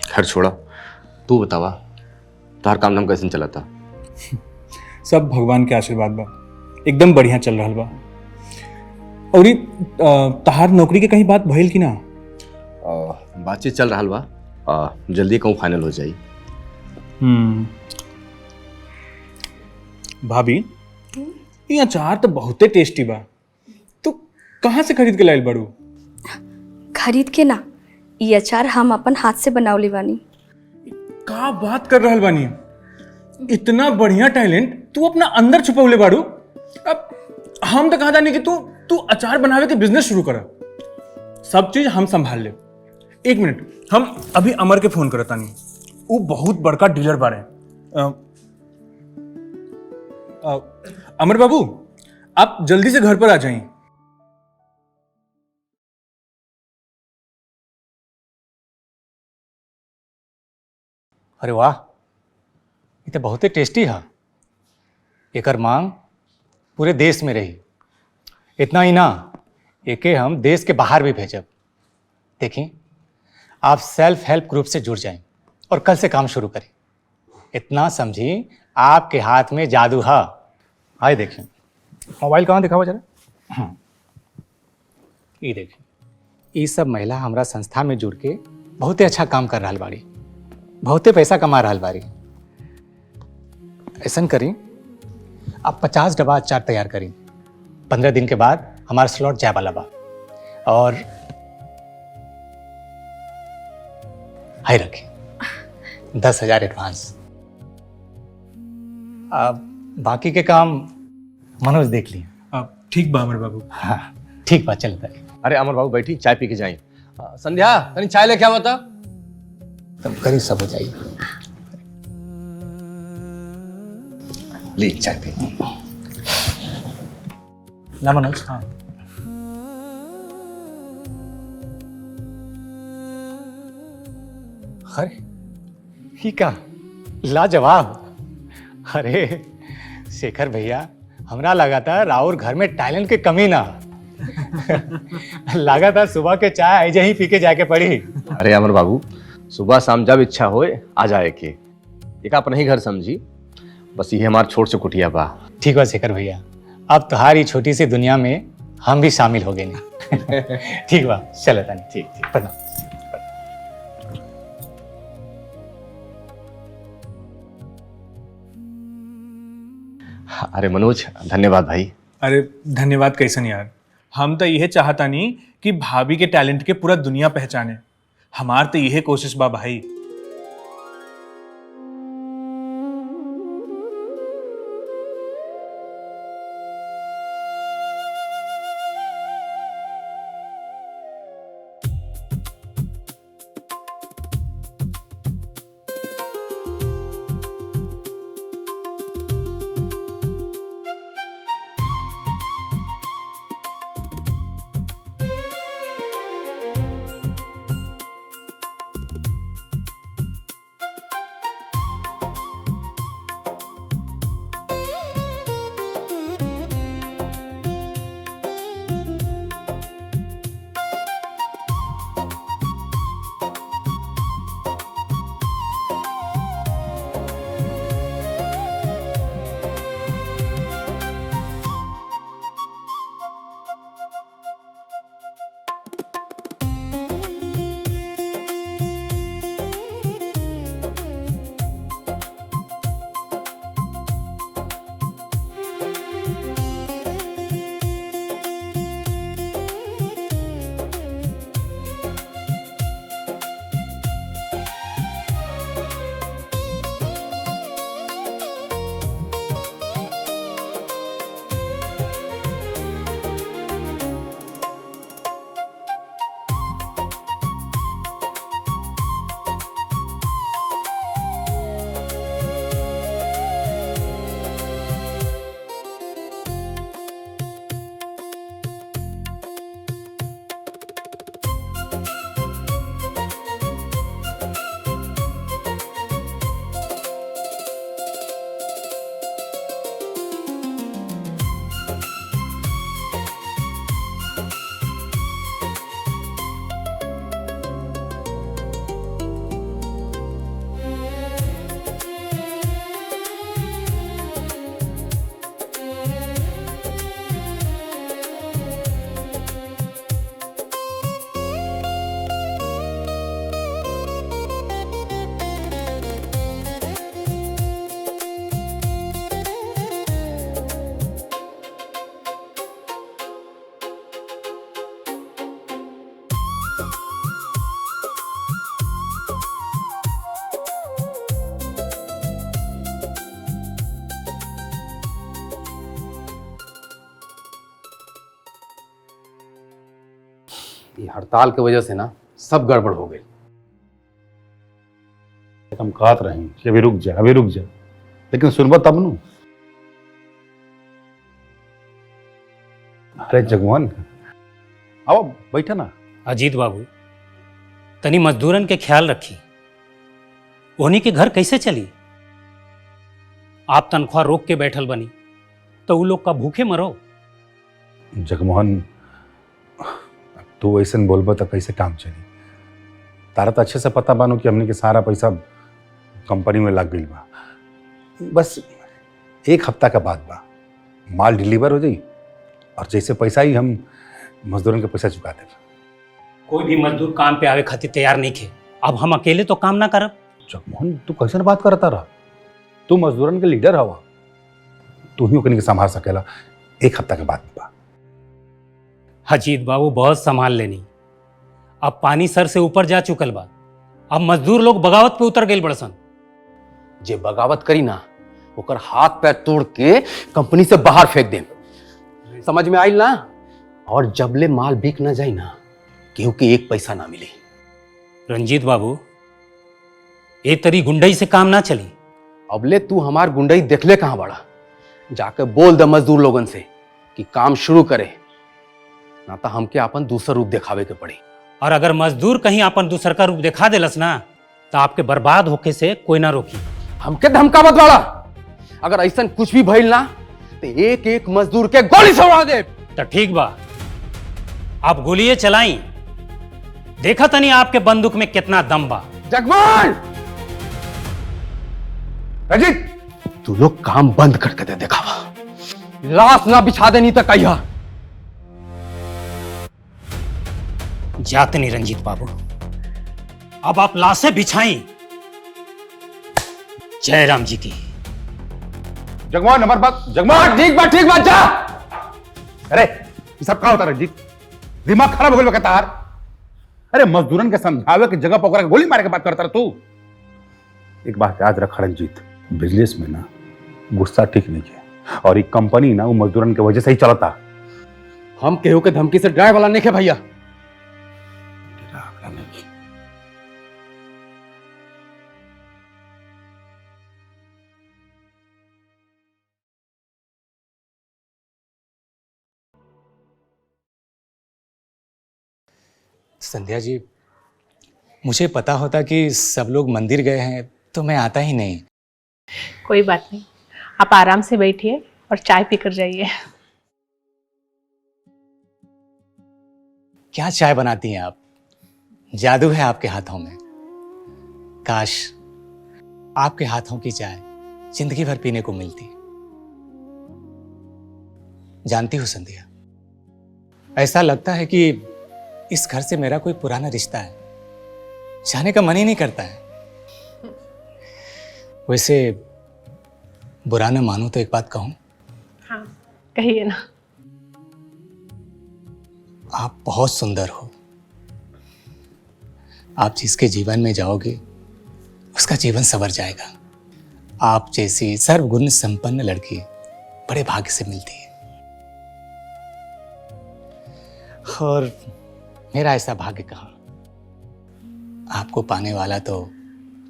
[SPEAKER 10] घर छोड़ा, तू बतावा तार काम नाम कैसे चला था?
[SPEAKER 15] सब भगवान के आशीर्वाद बा, एकदम बढ़िया चल रहा बा। और तहार नौकरी के कहीं बात भइल कि ना?
[SPEAKER 10] बातचीत चल रहा बा, जल्दी कहूँ फाइनल हो जाई।
[SPEAKER 15] भाभी ये अचार तो बहुते टेस्टी बा, तो कहाँ से खरीद के लाइल बड़ू?
[SPEAKER 7] खरीद के ना, ये अचार हम अपन हाथ से बनावली बानी।
[SPEAKER 15] का बात कर रहल बानी, इतना बढ़िया टैलेंट तू अपना अंदर छुपौले बाड़ू। अब हम तो कहा जानी कि तू अचार बनावे के बिजनेस शुरू कर, सब चीज हम संभाल ले। एक मिनट, हम अभी अमर के फोन करता नहीं, वो बहुत बड़का डीलर बारे। अमर बाबू, आप जल्दी से घर पर आ जाइए।
[SPEAKER 16] अरे वाह, ये तो बहुत ही टेस्टी है। एकर मांग पूरे देश में रही। इतना ही ना, एके हम देश के बाहर भी भेजब। देखिए, आप सेल्फ हेल्प ग्रुप से जुड़ जाएं और कल से काम शुरू करें। इतना समझिए, आपके हाथ में जादू है। आइए देखिए, मोबाइल कहाँ दिखावा जरा। ये देखिए, ये सब महिला हमारा संस्था में जुड़ के बहुत ही अच्छा काम कर रहा बाड़ी, बहुते पैसा कमा रहा बारी। ऐसा करी, आप 50 डब्बा अचार तैयार करी। 15 दिन के बाद हमारा स्लॉट जाए वाला बा। और हाई रखी 10,000 एडवांस। अब बाकी के काम मनोज देख लिए।
[SPEAKER 15] ठीक बा अमर बाबू।
[SPEAKER 16] हाँ ठीक बात, चलता है।
[SPEAKER 10] अरे अमर बाबू बैठी, चाय पी के जाइए। संध्या तनी चाय लेके आओ बता।
[SPEAKER 16] तब करीब सब हो जाइए। ली चाय पी ना मनोज। हाँ अरे ही का लाजवाब। अरे शेखर भैया, हमरा लगा था राउर घर में टैलेंट के कमी ना। लगा था सुबह के चाय ऐसे ही पी के जाके पड़ी।
[SPEAKER 10] अरे अमर बाबू, सुबह शाम जब इच्छा होए आ जाए के। एक अपना ही घर समझी, बस ये हमार छोट से कुटिया बा।
[SPEAKER 16] ठीक बा शेखर भैया, अब तुम्हारी छोटी सी दुनिया में हम भी शामिल हो गए नहीं। ठीक बा, चलो तानी। ठीक ठीक, प्रणाम।
[SPEAKER 10] अरे मनोज, धन्यवाद भाई।
[SPEAKER 15] अरे धन्यवाद कैसन यार, हम तो यह चाहता नहीं कि भाभी के टैलेंट के पूरा दुनिया पहचाने। हमार तो यह कोशिश बा भाई।
[SPEAKER 10] ये हड़ताल की वजह से ना सब गड़बड़ हो गई।
[SPEAKER 5] हम कहत रही कि अभी रुक जा, अभी रुक जा, लेकिन सुनबा तब नु। अरे जगमोहन, आओ बैठा ना।
[SPEAKER 16] अजीत बाबू, तनी मजदूरन के ख्याल रखी, उन्हीं के घर कैसे चली? आप तनख्वाह रोक के बैठल बनी तो वो लोग का भूखे मरो।
[SPEAKER 5] जगमोहन, तू ऐसे बोलबा तो कैसे काम चली? तारा तो अच्छे से पता बानो कि हमने के सारा पैसा कंपनी में लग गई बा। बस एक हफ्ता का बाद बा, माल डिलीवर हो जाई और जैसे पैसा ही हम मजदूरों के पैसा चुका दे।
[SPEAKER 16] कोई भी मजदूर काम पे आवे खातिर तैयार नहीं थे। अब हम अकेले तो काम ना करब।
[SPEAKER 5] जगमोहन, तू कैसे बात करता रहा? तू मजदूरन के लीडर हवा, तू ही ओकनी के संभाल सकेला। एक हफ्ता के बाद बा।
[SPEAKER 16] अजीत बाबू, बहुत संभाल लेनी। अब पानी सर से ऊपर जा चुकल बा। अब मजदूर लोग बगावत पे उतर गए बड़सन।
[SPEAKER 10] जे बगावत करी ना, ओकर हाथ पैर तोड़ के कंपनी से बाहर फेंक दे। समझ में आइल ना? और जबले माल बिक ना जाए ना, केहू के एक पैसा ना मिले।
[SPEAKER 16] रंजीत बाबू, ए तरी गुंडई से काम ना चली।
[SPEAKER 10] अबले तू हमार गुंडई देखले कहां बड़ा? जाके बोल दे मजदूर लोगन से कि काम शुरू करे, ना तो हमके अपन दूसरा रूप दिखावे के पड़ी।
[SPEAKER 16] और अगर मजदूर कहीं अपन दूसर का रूप दिखा देलस ना, तो आपके बर्बाद होके से कोई ना रोकी।
[SPEAKER 10] हमके धमकावत वाला, अगर ऐसा कुछ भी भइल ना तो एक एक मजदूर के गोली से उड़ा दे।
[SPEAKER 16] तो ठीक बा, आप गोलियां चलाई, देखा तनी आपके बंदूक में कितना दम बा।
[SPEAKER 10] जगमोहन, अजीत, तू लोग काम बंद करके दे दिखावा। लाश ना बिछा देनी तो कहिया।
[SPEAKER 16] जाते नहीं रंजीत बाबू, अब आप लाशें बिछाई। जय राम जी की।
[SPEAKER 5] जगमोहन, हमारे बात। जगमोहन,
[SPEAKER 10] ठीक बात जा।
[SPEAKER 5] अरे ये सब का होता रंजीत? दिमाग खराब हो गया कहता यार। अरे मजदूरन के समझावे की जगह पर गोली मारे के बात करता तू। एक बात याद रख रंजीत, बिजनेस में ना गुस्सा ठीक नहीं है, और एक कंपनी ना वो मजदूरन के वजह से ही चलता।
[SPEAKER 10] हम केहू के धमकी से डराए वाला नहीं है भैया।
[SPEAKER 16] संध्या जी, मुझे पता होता कि सब लोग मंदिर गए हैं तो मैं आता ही नहीं।
[SPEAKER 3] कोई बात नहीं, आप आराम से बैठिए और चाय पीकर जाइए।
[SPEAKER 16] क्या चाय बनाती हैं आप? जादू है आपके हाथों में। काश आपके हाथों की चाय जिंदगी भर पीने को मिलती। जानती हो संध्या, ऐसा लगता है कि इस घर से मेरा कोई पुराना रिश्ता है, जाने का मन ही नहीं करता है। वैसे बुरा न मानो तो एक बात कहूं?
[SPEAKER 3] हाँ, कहिए ना।
[SPEAKER 16] आप बहुत सुंदर हो। आप जिसके जीवन में जाओगे उसका जीवन संवर जाएगा। आप जैसी सर्वगुण संपन्न लड़की बड़े भाग्य से मिलती है, और मेरा ऐसा भाग्य कहाँ। आपको पाने वाला तो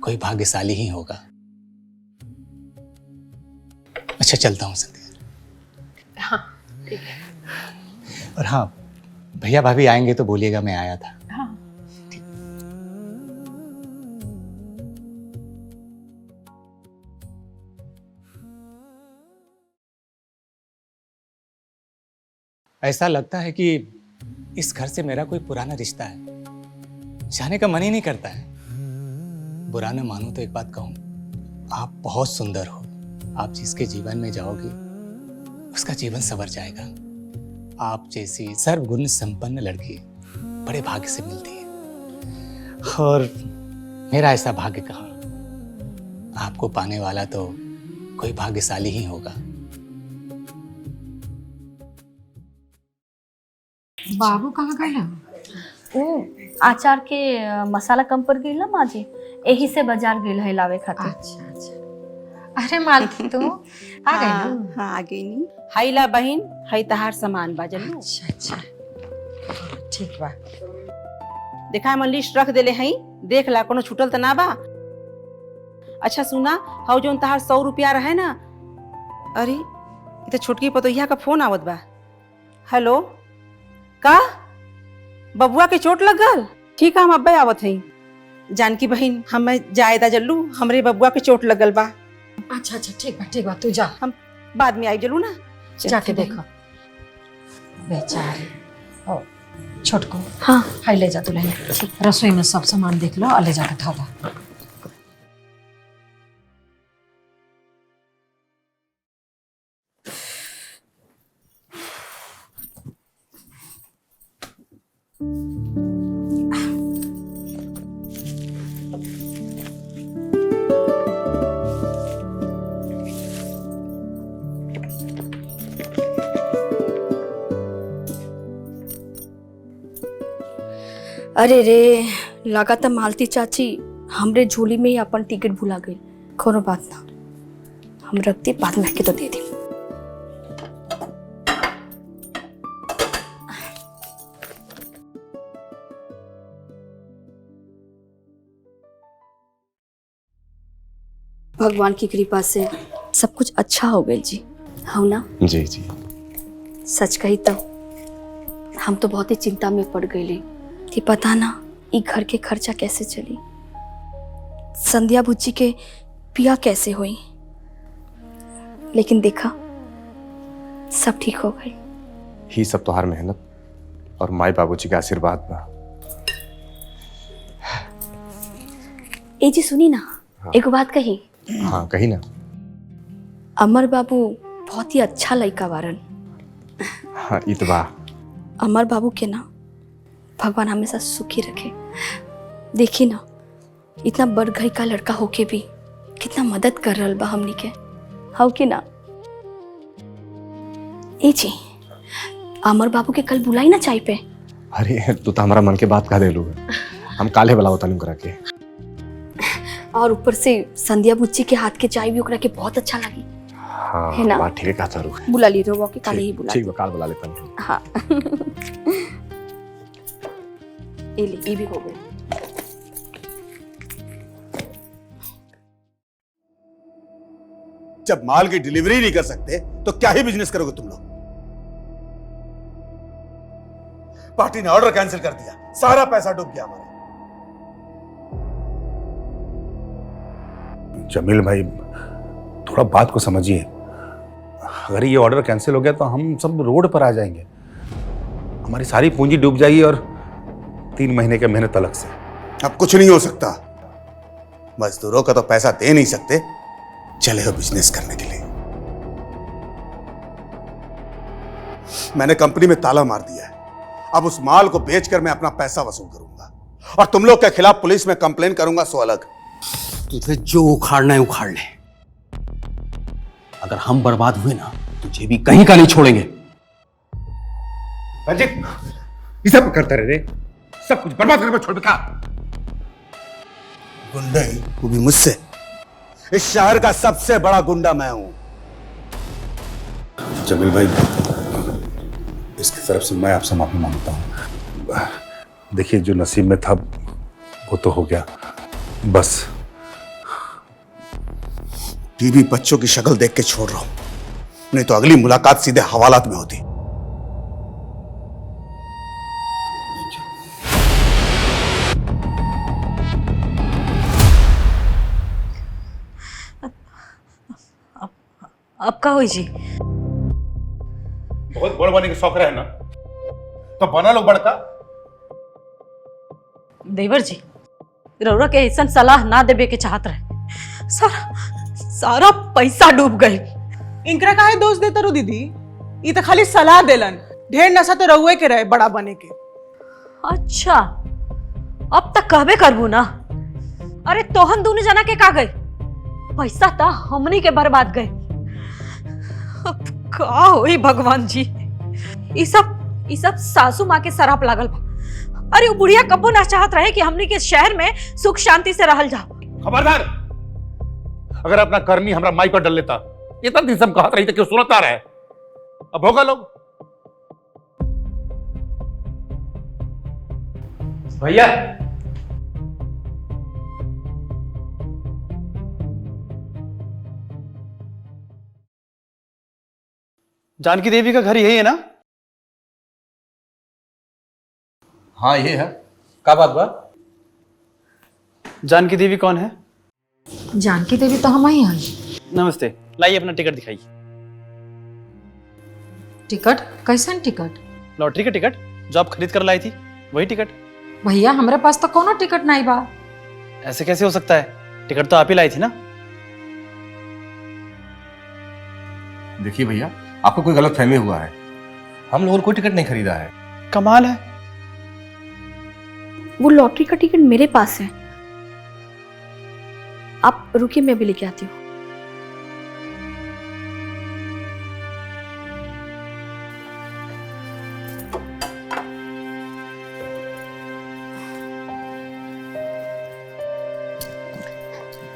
[SPEAKER 16] कोई भाग्यशाली ही होगा। अच्छा, चलता हूँ संध्या।
[SPEAKER 3] हाँ, ठीक है।
[SPEAKER 16] और हाँ, भैया भाभी आएंगे तो बोलिएगा मैं आया था।
[SPEAKER 3] हाँ।
[SPEAKER 16] ऐसा लगता है कि इस घर से मेरा कोई पुराना रिश्ता है, जाने का मन ही नहीं करता है। बुरा न मानो तो एक बात कहूं, आप बहुत सुंदर हो। आप जिसके जीवन में जाओगे उसका जीवन संवर जाएगा। आप जैसी सर्वगुण संपन्न लड़की बड़े भाग्य से मिलती है, और मेरा ऐसा भाग्य कहाँ। आपको पाने वाला तो कोई भाग्यशाली ही होगा।
[SPEAKER 7] बाबू कहाँ गए? ओ आचार के मसाला कम पड़ गई ना माँ जी, यही से बाजार गई है लावे खातिर।
[SPEAKER 9] अच्छा अच्छा। अरे मालकिन तू आ गई?
[SPEAKER 17] हाँ, आ गई नी। हाइला बहन, हाई तहार सामान बाजल।
[SPEAKER 9] अच्छा अच्छा, ठीक बा।
[SPEAKER 17] देखा हम लिस्ट रख देले हई, देख ला कोनो छूटल त ना बा। अच्छा सुना, हाउ जोन तहार 100 रुपया रहे ना, अरे ये तो छोटकी पतोहिया का फोन आवत बा। हेलो, का बबुआ के चोट लग गल? ठीक है, हम अब्बे आवत हई। जानकी बहन, हमें जायदा जल्लू, हमरे बबुआ के चोट लगल बा।
[SPEAKER 9] अच्छा अच्छा, ठीक बा, तू जा,
[SPEAKER 17] हम बाद में आई जल्लू ना।
[SPEAKER 9] जाके देखो। बेचारी ओ छोटको,
[SPEAKER 7] हाँ
[SPEAKER 9] हाई ले जा तू, ले रसोई में सब सामान देख लो और ले जाके धो दो।
[SPEAKER 7] अरे रे, लगा था मालती चाची हमरे झोली में ही अपन टिकट भुला गई। कोनो बात ना, हम रखते बाद में के तो दे दी। भगवान की कृपा से सब कुछ अच्छा हो गया जी, हो ना?
[SPEAKER 4] जी जी।
[SPEAKER 7] सच कही तो हम तो बहुत ही चिंता में पड़ गए कि पता ना ये घर के खर्चा कैसे चली, संध्या बुच्ची के पिया कैसे हुई। लेकिन देखा, सब ठीक हो गई।
[SPEAKER 4] ही सब तोहार मेहनत और माई बाबूजी के आशीर्वाद बा।
[SPEAKER 7] ए जी सुनी ना,
[SPEAKER 4] हाँ।
[SPEAKER 7] एक बात कही।
[SPEAKER 4] हाँ कही ना।
[SPEAKER 7] अमर बाबू बहुत ही अच्छा लड़का वारन।
[SPEAKER 4] हाँ ई तो बा।
[SPEAKER 7] अमर बाबू के ना भगवान हमेशा सुखी रखे। देखी ना, इतना बड़ घर का लड़का होके भी कितना मदद कर रहा बा हमनी के, हो कि ना? ए जी, अमर बाबू के कल बुलाई ना चाय पे।
[SPEAKER 4] अरे तू तो हमारा मन के बात कह देलू, हम काले बुलाओ तनु करा के।
[SPEAKER 7] और ऊपर से संध्या बुच्ची के हाथ के चाय भी ओकरा के बहुत अच्छा लगी।
[SPEAKER 4] हाँ
[SPEAKER 7] है ना?
[SPEAKER 4] बात ठीक है, कहा तारू।
[SPEAKER 7] बुला ली रो के काले ही बुला।
[SPEAKER 4] ठीक बा, काल बुला लेता हूँ।
[SPEAKER 7] हाँ ये भी हो गया।
[SPEAKER 14] जब माल की डिलीवरी नहीं कर सकते तो क्या ही बिजनेस करोगे तुम लोग? पार्टी ने ऑर्डर कैंसिल कर दिया, सारा पैसा डूब गया हमारा।
[SPEAKER 5] जमील भाई, थोड़ा बात को समझिए। अगर ये ऑर्डर कैंसिल हो गया तो हम सब रोड पर आ जाएंगे, हमारी सारी पूंजी डूब जाएगी और 3 महीने के मेहनत अलग से।
[SPEAKER 14] अब कुछ नहीं हो सकता, मजदूरों का तो पैसा दे नहीं सकते, चले हो बिजनेस करने के लिए। मैंने कंपनी में ताला मार दिया है, अब उस माल को बेचकर मैं अपना पैसा वसूल करूंगा और तुम लोग के खिलाफ पुलिस में कंप्लेन करूंगा, सो अलग।
[SPEAKER 18] तुझे जो उखाड़ना है उखाड़ ले, अगर हम बर्बाद हुए ना तुझे भी कहीं का नहीं छोड़ेंगे।
[SPEAKER 5] रंजित, ये सब करते रहे, सब कुछ बर्बाद करके छोड़ बेटा।
[SPEAKER 14] गुंडे, वो भी मुझसे। इस शहर का सबसे बड़ा गुंडा मैं हूं।
[SPEAKER 5] जमील भाई, इसकी तरफ से मैं आपसे माफी मांगता हूं। देखिए, जो नसीब में था वो तो हो गया, बस।
[SPEAKER 14] टीवी बच्चों की शक्ल देख के छोड़ रहा हूं, नहीं तो अगली मुलाकात सीधे हवालात में होती।
[SPEAKER 1] अब का हुई जी?
[SPEAKER 5] बहुत बड़ बनने के शौक रहे ना, तो बना लो बड़का।
[SPEAKER 1] देवर जी, रौरा के ऐसा सलाह ना देवे के चाहत रहे, सारा पैसा डूब गई।
[SPEAKER 2] इनकरा काहे दोष देता रो दीदी? ये तो खाली सलाह देलन, ढेर नशा तो रहुए के रहे बड़ा बने के।
[SPEAKER 1] अच्छा, अब तक कहबे करबू ना। अरे तोहन दोनों जना के का गई? पैसा तो हमनी के बर्बाद गए। अब का होई भगवान जी? ये सब सासू माँ के सराप लागल बा। अरे वो बुढ़िया कबो ना चाहत रहे कि हमनी के शहर में सुख शांति से रहल जाओ।
[SPEAKER 5] खबरदार, अगर अपना करनी हमरा माई पर डल लेता, इतना दिन सब कहत रही थे, क्यों सुनता रहे? अब होगा लोग।
[SPEAKER 10] भैया
[SPEAKER 18] जानकी देवी का घर यही है ना?
[SPEAKER 10] हाँ ये है। क्या बात बा?
[SPEAKER 18] जानकी देवी कौन है?
[SPEAKER 9] जानकी देवी तो हम ही हैं।
[SPEAKER 18] नमस्ते, लाइए अपना टिकट दिखाइए।
[SPEAKER 9] टिकट? कैसन टिकट?
[SPEAKER 18] लॉटरी का टिकट जो आप खरीद कर लाई थी, वही टिकट।
[SPEAKER 9] भैया हमारे पास तो कोनो टिकट नहीं बा।
[SPEAKER 18] ऐसे कैसे हो सकता है? टिकट तो आप ही लाई थी ना?
[SPEAKER 10] देखिए भैया, आपको कोई गलत फहमी हुआ है। हम लोगों ने कोई टिकट नहीं खरीदा है।
[SPEAKER 18] कमाल है।
[SPEAKER 7] वो लॉटरी का टिकट मेरे पास है। आप रुकिए, मैं भी लेके आती हूँ।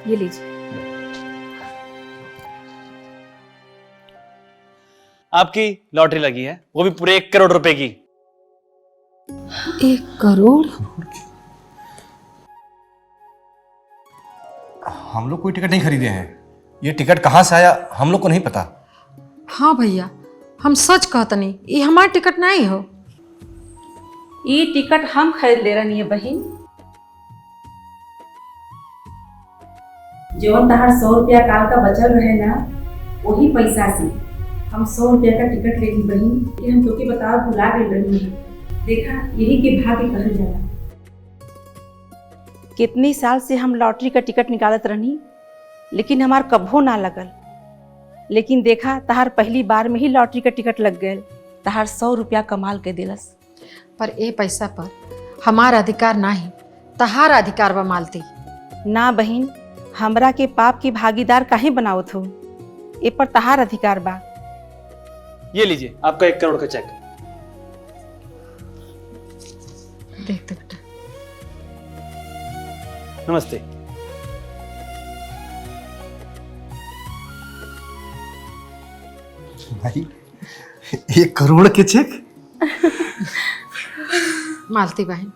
[SPEAKER 7] ये लीजिए।
[SPEAKER 18] आपकी लॉटरी लगी है, वो भी पूरे 1 करोड़ रुपए की।
[SPEAKER 9] 1 करोड़?
[SPEAKER 10] हम लोग कोई टिकट नहीं खरीदे हैं। ये टिकट कहाँ से आया हम लोग को नहीं पता।
[SPEAKER 9] हाँ भैया, हम सच कहतनी, ये हमारा टिकट नहीं हो।
[SPEAKER 17] ये टिकट हम खरीद ले रही है बहन। जो तहार 100 रुपया काल का बचल रहे ना, वही पैसा से हम 100 रुपया का टिकट लेगी बहन। कि हम तोके बताओ भुला गई रही है। देखा, यही के भाग्य कहल जाला। कितनी साल से हम लॉटरी का टिकट निकालत रहनी, लेकिन हमार कभो ना लगल। लेकिन देखा, तहार पहली बार में ही लॉटरी का टिकट लग गए। तहार 100 रुपया कमाल के दिलस।
[SPEAKER 9] पर ए पैसा पर हमारा अधिकार नहीं, तहार अधिकार बा मालती।
[SPEAKER 17] ना बहन, हमरा के पाप की भागीदार काहे बनावत हो? ए पर तहार अधिकार बा।
[SPEAKER 18] ये लीजिए आपका 1 करोड़ का चेक।
[SPEAKER 9] देख तो बेटा।
[SPEAKER 18] नमस्ते।
[SPEAKER 10] भाई 1 करोड़ के चेक?
[SPEAKER 9] मालती बहन,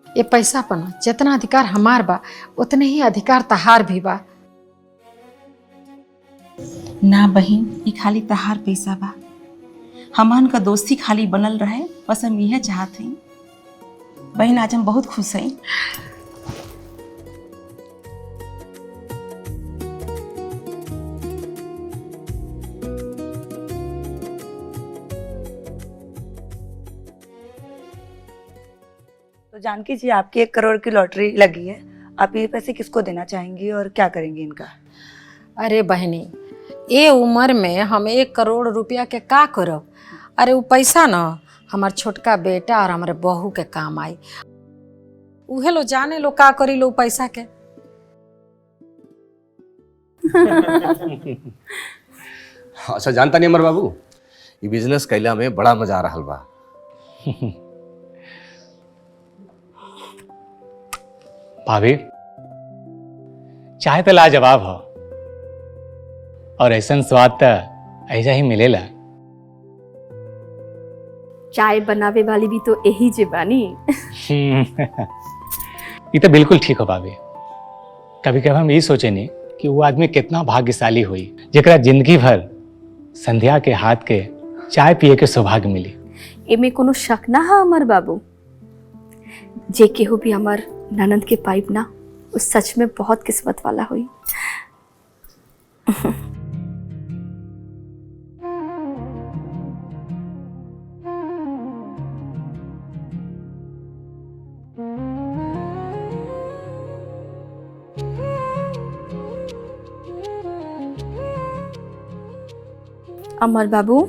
[SPEAKER 9] ये पैसा पर ना जितना अधिकार हमार बा, उतने ही अधिकार तहार भी बा।
[SPEAKER 17] ना बहन, ये खाली तहार पैसा बा। हमन का दोस्ती खाली बनल रहे, बस हम यह चाहते हैं। बहन, आज हम बहुत खुश हैं।
[SPEAKER 19] तो जानकी जी, आपकी 1 करोड़ की लॉटरी लगी है। आप ये पैसे किसको देना चाहेंगी और क्या करेंगी इनका?
[SPEAKER 9] अरे बहनी, ये उम्र में हम 1 करोड़ रुपया के का करब? अरे वो पैसा ना हमार छोटका बेटा और हमारे बहू के काम आई। उहे लो जाने लो का करी लो पैसा के।
[SPEAKER 10] अच्छा, जानता नहीं अमर बाबू, ये बिजनेस कैला में बड़ा मजा आ रहा बा।
[SPEAKER 16] भाभी, चाय तो लाजवाब हो और ऐसा स्वाद तो ऐसा ही मिलेला।
[SPEAKER 7] चाय बनावे वाली भी तो यही जे बानी।
[SPEAKER 16] ये तो बिल्कुल ठीक हो भाभी। कभी कभी हम ये सोचे नहीं कि वो आदमी कितना भाग्यशाली हुई जरा जिंदगी भर संध्या के हाथ के चाय पिए के सौभाग्य मिली।
[SPEAKER 7] एमे कोनो शक ना है अमर बाबू। जे केहू भी हमार ननद के पाइप ना, उस सच में बहुत किस्मत वाला हुई। अमर बाबू,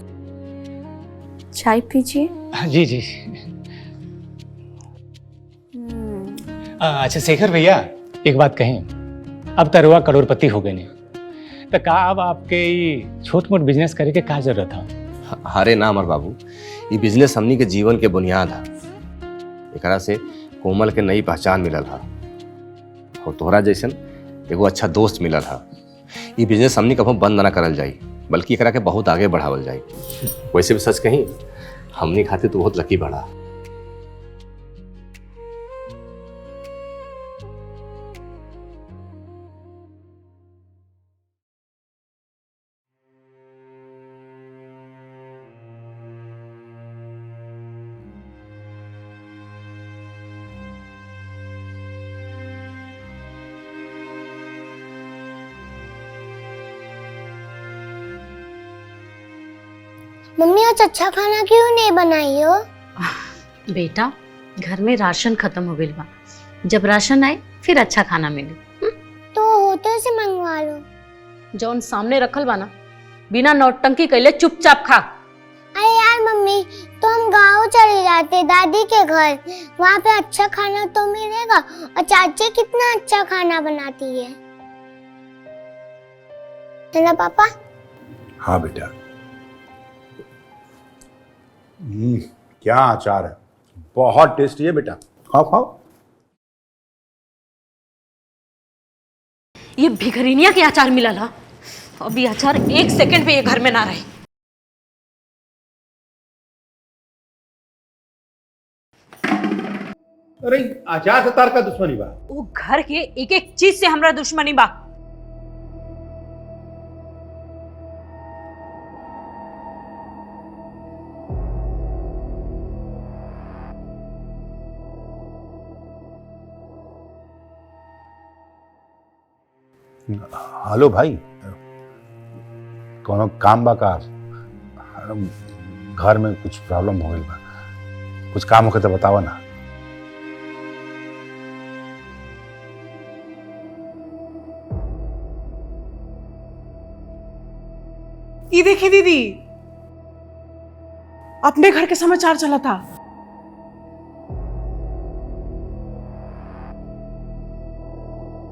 [SPEAKER 7] चाय पीजिए।
[SPEAKER 16] जी जी। अच्छा शेखर भैया, एक बात कहें, अब तरुआ करोड़पति हो गए ने, तो का अब आपके ये छोट मोट बिजनेस करे के का जरूरत है?
[SPEAKER 10] अरे ना अमर बाबू, ये बिजनेस हमनी के जीवन के बुनियाद है। एकरा से कोमल के नई पहचान मिलल है और तोहरा जैसन एगो अच्छा दोस्त मिलल है। ये बिजनेस हमनी कभी बंद ना करल जाई, बल्कि एकरा के बहुत आगे बढ़ावल जाई। वैसे भी सच कहीं, हमनी खातिर तो बहुत लकी बड़ा।
[SPEAKER 13] मम्मी आज अच्छा खाना क्यों नहीं बनाई हो?
[SPEAKER 1] बेटा घर में राशन खत्म हो गई बा, जब राशन आए फिर अच्छा खाना मिले।
[SPEAKER 13] तो होटल से मंगवा लो।
[SPEAKER 1] जौन सामने रखल बा ना, बिना नौटंकी कैले चुपचाप खा।
[SPEAKER 13] अरे यार मम्मी, तो हम गाँव चले जाते दादी के घर, वहाँ पे अच्छा खाना तो मिलेगा। और चाची कितना अच्छा खाना बनाती है ना पापा?
[SPEAKER 5] हाँ बेटा। क्या अचार है, बहुत टेस्टी है बेटा, खाओ खाओ।
[SPEAKER 1] ये भिखरीनिया के अचार मिला ला, अभी अचार 1 सेकंड पे ये घर में ना रहे।
[SPEAKER 5] अरे अचार से तार का दुश्मनी बा?
[SPEAKER 1] वो घर के एक एक चीज से हमरा दुश्मनी बा।
[SPEAKER 5] हेलो भाई, कोनो काम बा का? घर में कुछ प्रॉब्लम हो गई बा, कुछ काम होके तो बतावा ना।
[SPEAKER 2] ये देखिए दीदी, अपने घर के समाचार चला था।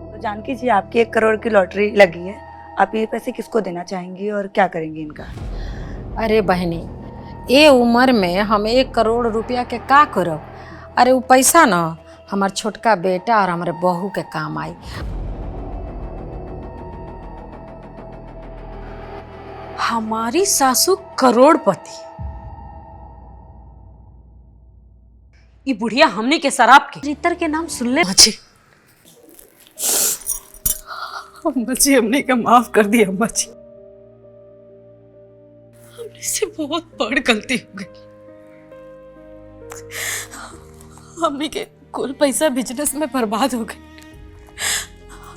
[SPEAKER 19] तो जानकी जी, आपकी 1 करोड़ की लॉटरी लगी है। आप ये पैसे किसको देना चाहेंगी और क्या करेंगी इनका?
[SPEAKER 9] अरे बहनी, ये उम्र में हम 1 करोड़ रुपया के का करब? अरे वो पैसा ना हमार छोटका बेटा और हमारे बहू के काम आई। हमारी सासू करोड़पति, ये बुढ़िया हमने के शराब के रितर के नाम सुन ले।
[SPEAKER 8] अम्मा जी, हमने का माफ कर दिया अम्मा जी, हमने से बहुत बड़ गलती हो गई। हमने के कुल पैसा बिजनेस में बर्बाद हो गई।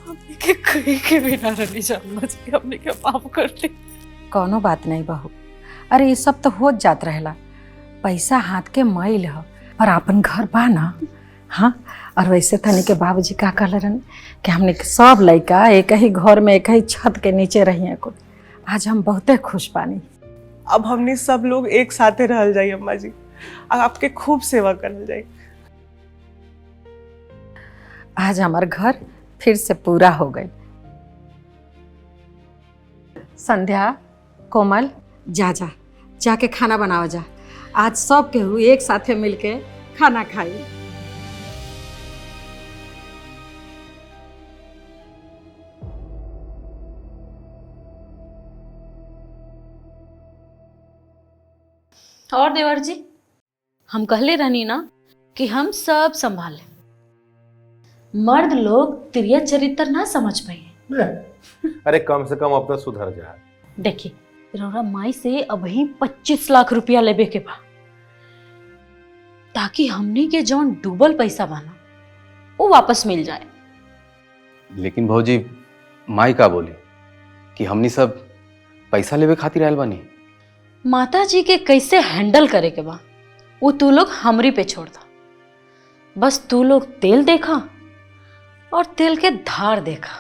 [SPEAKER 8] हमने के कहीं के भी ना रही अम्मा जी, हमने के माफ कर दी।
[SPEAKER 9] कोनो बात नहीं बहू, अरे ये सब तो हो जात रहेला। पैसा हाथ के मैल ह, पर अपन घर बा ना। हाँ, और वैसे तनी के बाबूजी का कहले रहन कि हमने के सब लड़का एक ही घर में एक ही छत के नीचे रहिए कुल। आज हम बहुते खुश पानी।
[SPEAKER 2] अब हमने सब लोग एक साथे रहल जाई अम्मा जी, आपके खूब सेवा करल जाई।
[SPEAKER 9] आज हमार घर फिर से पूरा हो गई। संध्या, कोमल, जा जा जाके खाना बनाओ जा। आज सब केहू एक साथे मिलके खाना खाई।
[SPEAKER 1] और देवर जी, हम कहले रहनी ना कि हम सब संभाले। मर्द लोग तिरिया चरित्र ना समझ पाए।
[SPEAKER 5] अरे कम से कम अब तो सुधर जा।
[SPEAKER 1] देखिए, रौरा माई से अभी 25 लाख रुपया लेबे के बा, ताकि हमने के जौन डूबल पैसा बाना वो वापस मिल जाए।
[SPEAKER 10] लेकिन भौजी, माई का बोली कि हमनी सब पैसा लेवे खातिर आयल बानी?
[SPEAKER 1] माता जी के कैसे हैंडल करे के बा वो तू लोग हमरी पे छोड़ दा। बस तू लोग तेल देखा और तेल के धार देखा।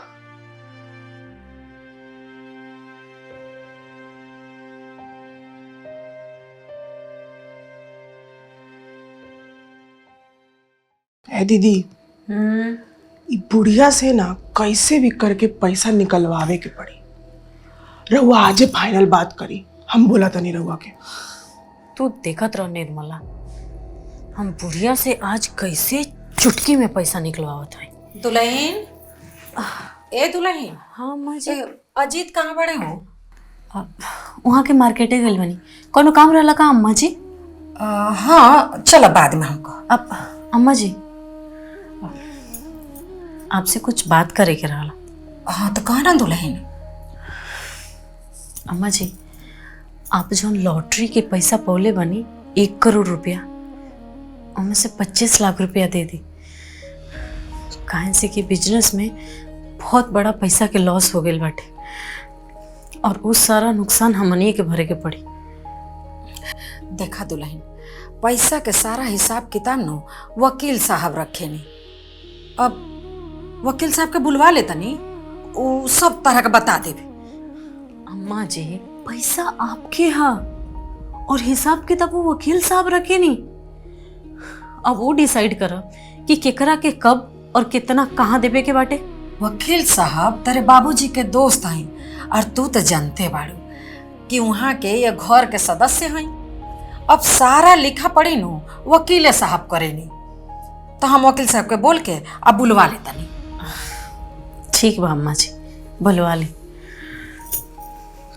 [SPEAKER 2] ए दीदी, ये बुढ़िया से ना कैसे भी करके पैसा निकलवावे के पड़ी। रहुआ आज फाइनल बात करी, हम बोला था नहीं रहुआ के।
[SPEAKER 1] तू देखत रह निर्मला, हम बुढ़िया से आज कैसे चुटकी में पैसा निकलवावत है।
[SPEAKER 9] दुल्हन, ए दुल्हन।
[SPEAKER 1] हाँ माँ जी।
[SPEAKER 9] अजीत कहाँ बड़े हो?
[SPEAKER 1] वहाँ के मार्केटे गल बनी, कोनो काम रहला का अम्मा जी?
[SPEAKER 9] हाँ, चलो बाद में हमको।
[SPEAKER 1] अब अम्मा जी, आपसे कुछ बात करे के रहला।
[SPEAKER 9] हाँ तो कहा ना दुल्हन।
[SPEAKER 1] अम्मा जी, आप जो लॉटरी के पैसा पौले बनी 1 करोड़ रुपया, उनमें से 25 लाख रुपया दे दी। काहे से कि बिजनेस में बहुत बड़ा पैसा के लॉस हो गए बाटे, और उस सारा नुकसान हमनी के भरे के पड़ी।
[SPEAKER 9] देखा दुल्हन, पैसा के सारा हिसाब किताब नो वकील साहब रखे नी। अब वकील साहब के बुलवा लेता नी, वो सब तरह का बता देवे।
[SPEAKER 1] अम्मा जी, पैसा आपके हाँ और हिसाब किताब वो वकील साहब रखे नी। अब वो डिसाइड कर कि केकरा के कब और कितना कहाँ देवे के बाटे।
[SPEAKER 9] वकील साहब तेरे बाबूजी के दोस्त हैं और तू तो जानते बाड़ू कि वहाँ के ये घर के सदस्य हैं। अब सारा लिखा पड़ी नो वकील साहब करे नी, तो हम वकील साहब के बोल के अब बुलवा लेता नहीं।
[SPEAKER 1] ठीक बा अम्मा जी, बुलवा ले।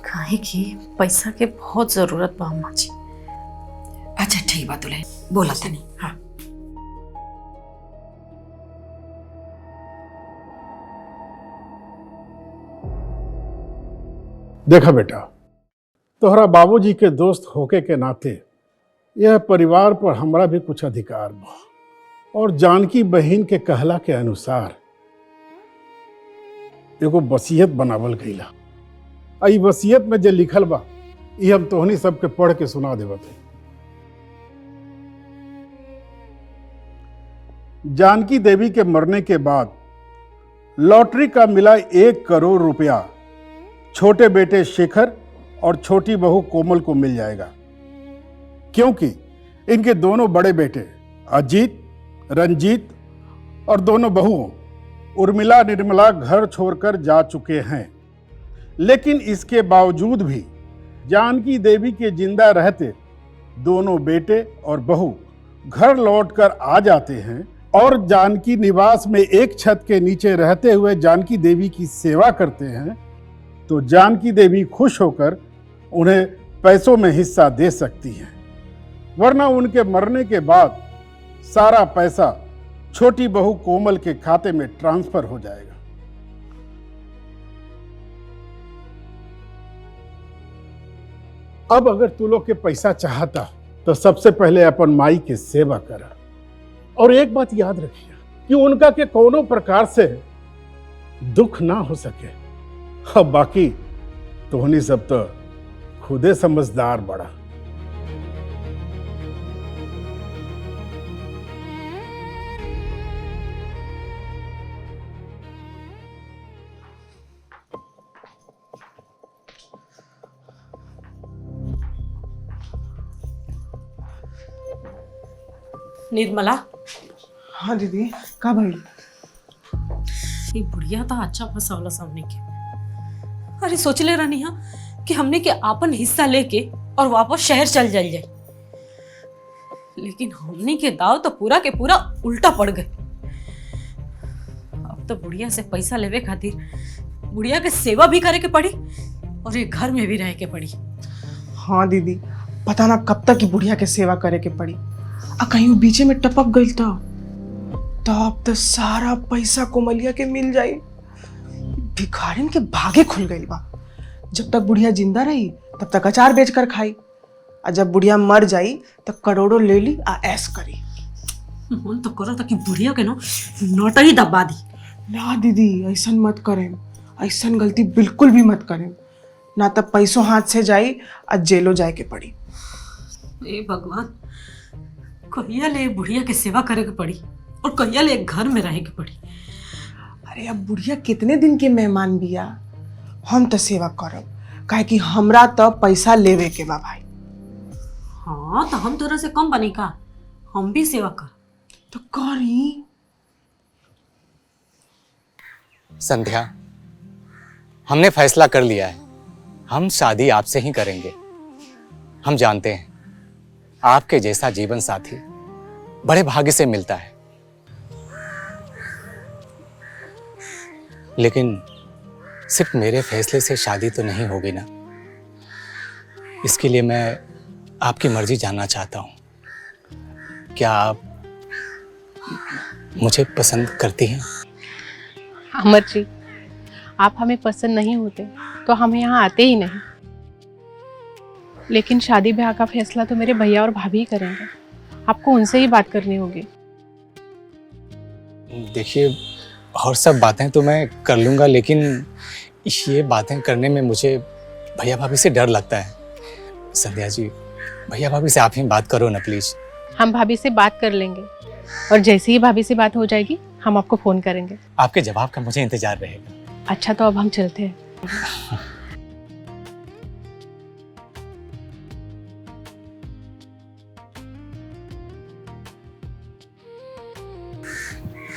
[SPEAKER 1] काहे कि पैसा के बहुत जरूरत बा अम्मा जी।
[SPEAKER 9] अच्छा ठीक बा दुल्हन, बोला था नहीं। हाँ
[SPEAKER 11] देखा बेटा, तोहरा बाबूजी के दोस्त होके के नाते यह परिवार पर हमरा भी कुछ अधिकार बा, और जानकी बहन के कहला के अनुसार एगो वसीयत बनावल गईला। आई वसीयत में जे लिखल बा ये हम तोहनी सबके पढ़ के सुना देवत है। जानकी देवी के मरने के बाद लॉटरी का मिला 1 करोड़ रुपया छोटे बेटे शेखर और छोटी बहू कोमल को मिल जाएगा, क्योंकि इनके दोनों बड़े बेटे अजीत, रंजीत और दोनों बहुओं उर्मिला निर्मला घर छोड़कर जा चुके हैं। लेकिन इसके बावजूद भी जानकी देवी के जिंदा रहते दोनों बेटे और बहू घर लौटकर आ जाते हैं और जानकी निवास में एक छत के नीचे रहते हुए जानकी देवी की सेवा करते हैं, तो जानकी देवी खुश होकर उन्हें पैसों में हिस्सा दे सकती हैं। वरना उनके मरने के बाद सारा पैसा छोटी बहू कोमल के खाते में ट्रांसफर हो जाएगा। अब अगर तू लोग के पैसा चाहता तो सबसे पहले अपन माई के सेवा करा, और एक बात याद रखिए कि उनका के कोनो प्रकार से दुख ना हो सके। अब बाकी तोहनी सब तो खुदे समझदार बड़ा।
[SPEAKER 1] निर्मला।
[SPEAKER 2] हाँ दीदी, का भाई?
[SPEAKER 1] ये बुढ़िया तो अच्छा फंसावला सामने के। अरे सोच ले रानी हाँ कि हमने के आपन हिस्सा लेके और वापस शहर चल जाए, लेकिन हमने के दाव तो पूरा के पूरा उल्टा पड़ गए। अब तो बुढ़िया से पैसा लेवे खातिर बुढ़िया के सेवा भी करे के पड़ी और ये घर में भी रह के पड़ी।
[SPEAKER 2] हाँ दीदी, पता ना कब तक ही बुढ़िया के सेवा करे के पड़ी। आ कहीं वो बीचे में टपक गई तो अब तो सारा पैसा कोमलिया के मिल जाई। भिखारिन के भागे खुल गई बा। जब तक बुढ़िया जिंदा रही तब तक अचार बेच कर खाई, और जब बुढ़िया मर जाई तो करोड़ों ले ली आ ऐश करी।
[SPEAKER 1] मन तो करो था कि बुढ़िया के नोटा ही दबा दी।
[SPEAKER 2] ना दीदी, ऐसा मत करें, ऐसा गलती बिल्कुल भी मत करें, ना तब पैसों हाथ से जाई और जेलो जाए के पड़ी।
[SPEAKER 1] ए भगवान, कहिया ले बुढ़िया के सेवा करे के पड़ी और कहिया ले घर में रहे के पड़ी।
[SPEAKER 2] अरे अब बुढ़िया कितने दिन के मेहमान बिया, हम तो सेवा करब, काहे कि हमरा तो पैसा लेवे के बा भाई।
[SPEAKER 1] हाँ तो हम तोरा से कम बनी का, हम भी सेवा कर
[SPEAKER 2] तो करी।
[SPEAKER 16] संध्या, हमने फैसला कर लिया है, हम शादी आपसे ही करेंगे। हम जानते हैं आपके जैसा जीवन साथी बड़े भाग्य से मिलता है, लेकिन सिर्फ मेरे फैसले से शादी तो नहीं होगी ना। इसके लिए मैं आपकी मर्जी जानना चाहता हूं। क्या आप मुझे पसंद करती हैं?
[SPEAKER 8] अमर जी, आप हमें पसंद नहीं होते तो हम यहाँ आते ही नहीं, लेकिन शादी ब्याह का फैसला तो मेरे भैया और भाभी ही करेंगे। आपको उनसे ही बात करनी होगी।
[SPEAKER 16] देखिए, और सब बातें तो मैं कर लूँगा, लेकिन ये बातें करने में मुझे भैया भाभी से डर लगता है। संध्या जी, भैया भाभी से आप ही बात करो ना प्लीज।
[SPEAKER 8] हम भाभी से बात कर लेंगे और जैसे ही भाभी से बात हो जाएगी हम आपको फोन करेंगे।
[SPEAKER 16] आपके जवाब का मुझे इंतजार रहेगा।
[SPEAKER 8] अच्छा तो अब हम चलते हैं।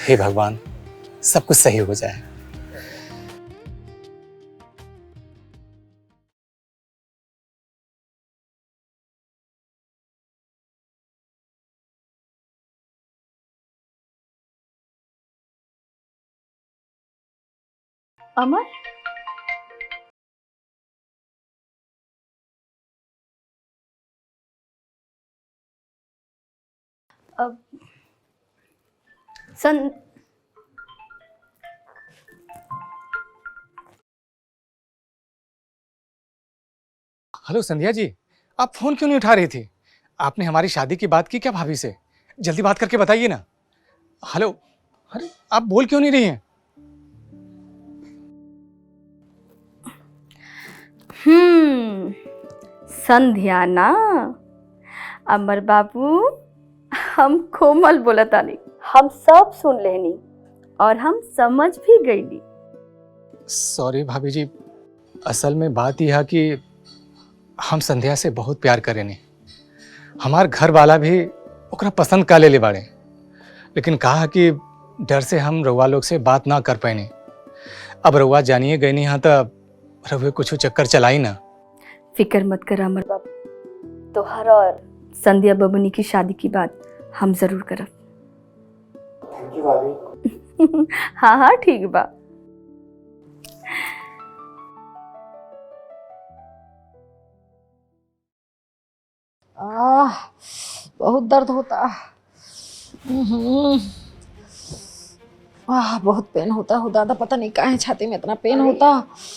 [SPEAKER 16] हे भगवान, सब कुछ सही हो जाए।
[SPEAKER 7] अमर, अब
[SPEAKER 16] हेलो संध्या जी, आप फोन क्यों नहीं उठा रही थी? आपने हमारी शादी की बात की क्या भाभी से? जल्दी बात करके बताइए ना। हेलो, अरे आप बोल क्यों नहीं रही हैं?
[SPEAKER 7] संध्या ना, अमर बाबू, हम कोमल बोलतानी, हम सब सुन लेनी और हम समझ भी गईली।
[SPEAKER 16] सॉरी भाभी जी, असल में बात यह है कि हम संध्या से बहुत प्यार करेनी। हमार घर वाला भी ओकरा पसंद का ले बाड़े, लेकिन कहा कि डर से हम रउआ लोग से बात ना कर पाएनी। अब रउआ जानिए गई नहीं हाँ तो रउए कुछ चक्कर चलाई ना।
[SPEAKER 7] फिक्र मत कर अमर बाबू, तोहर और संध्या बबुनी की शादी की बात हम जरूर करब।
[SPEAKER 16] थैंक यू भाभी।
[SPEAKER 7] हाँ हाँ ठीक बा।
[SPEAKER 9] बहुत दर्द होता। बहुत पेन होता हो दादा, पता नहीं काहे छाती में इतना पेन होता।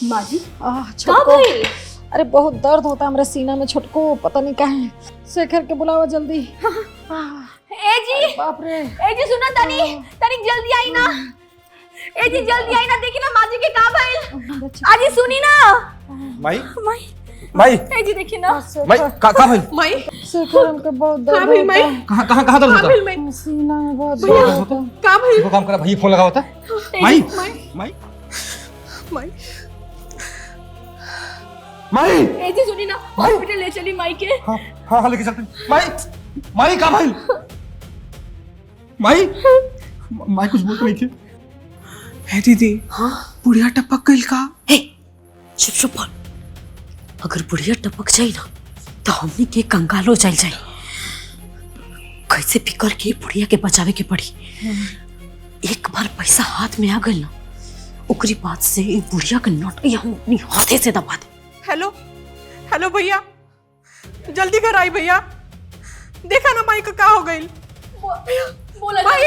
[SPEAKER 7] माँ जी,
[SPEAKER 9] छोटको, अरे बहुत दर्द होता हमारे सीना में छोटको, पता नहीं काहे। शेखर के बुलावा जल्दी।
[SPEAKER 3] ए जी,
[SPEAKER 9] बाप रे।
[SPEAKER 3] ए जी सुना, तनी तनी जल्दी आई ना। ए जी जल्दी आई ना, देखी ना माँ जी के का भइल। आजी सुनी ना।
[SPEAKER 4] माई
[SPEAKER 3] माई
[SPEAKER 4] माई
[SPEAKER 3] ए जी देखी ना।
[SPEAKER 4] माई का भइल?
[SPEAKER 9] माई शेखर हमके बहुत दर्द होता।
[SPEAKER 8] माई
[SPEAKER 4] कहां दर्द होता?
[SPEAKER 9] सीना में बहुत दर्द होता।
[SPEAKER 8] का भइल?
[SPEAKER 4] वो काम करा, भैया फोन लगा होता। माई माई
[SPEAKER 8] माई
[SPEAKER 4] माई
[SPEAKER 3] ए जी सुनी ना, हॉस्पिटल ले चली माई के।
[SPEAKER 4] हाँ हाँ हाँ लेके चलते। माई माई का भइल? माई माई कुछ बोल नहीं के।
[SPEAKER 2] है दीदी, हाँ बुढ़िया टपक गई का?
[SPEAKER 1] हे चुप चुप बोल। अगर बुढ़िया टपक जाई ना तो हमने के कंगाल हो जाए। कैसे भी करके बुढ़िया के बचावे के पड़ी। एक बार पैसा हाथ में आ गई ना, ओकरी बात से बुढ़िया के नोट हम अपनी हाथे से दबा दे।
[SPEAKER 8] हेलो हेलो भैया, जल्दी घर आई भैया। देखा ना माई का क्या हो गई।
[SPEAKER 3] बोला
[SPEAKER 8] भाई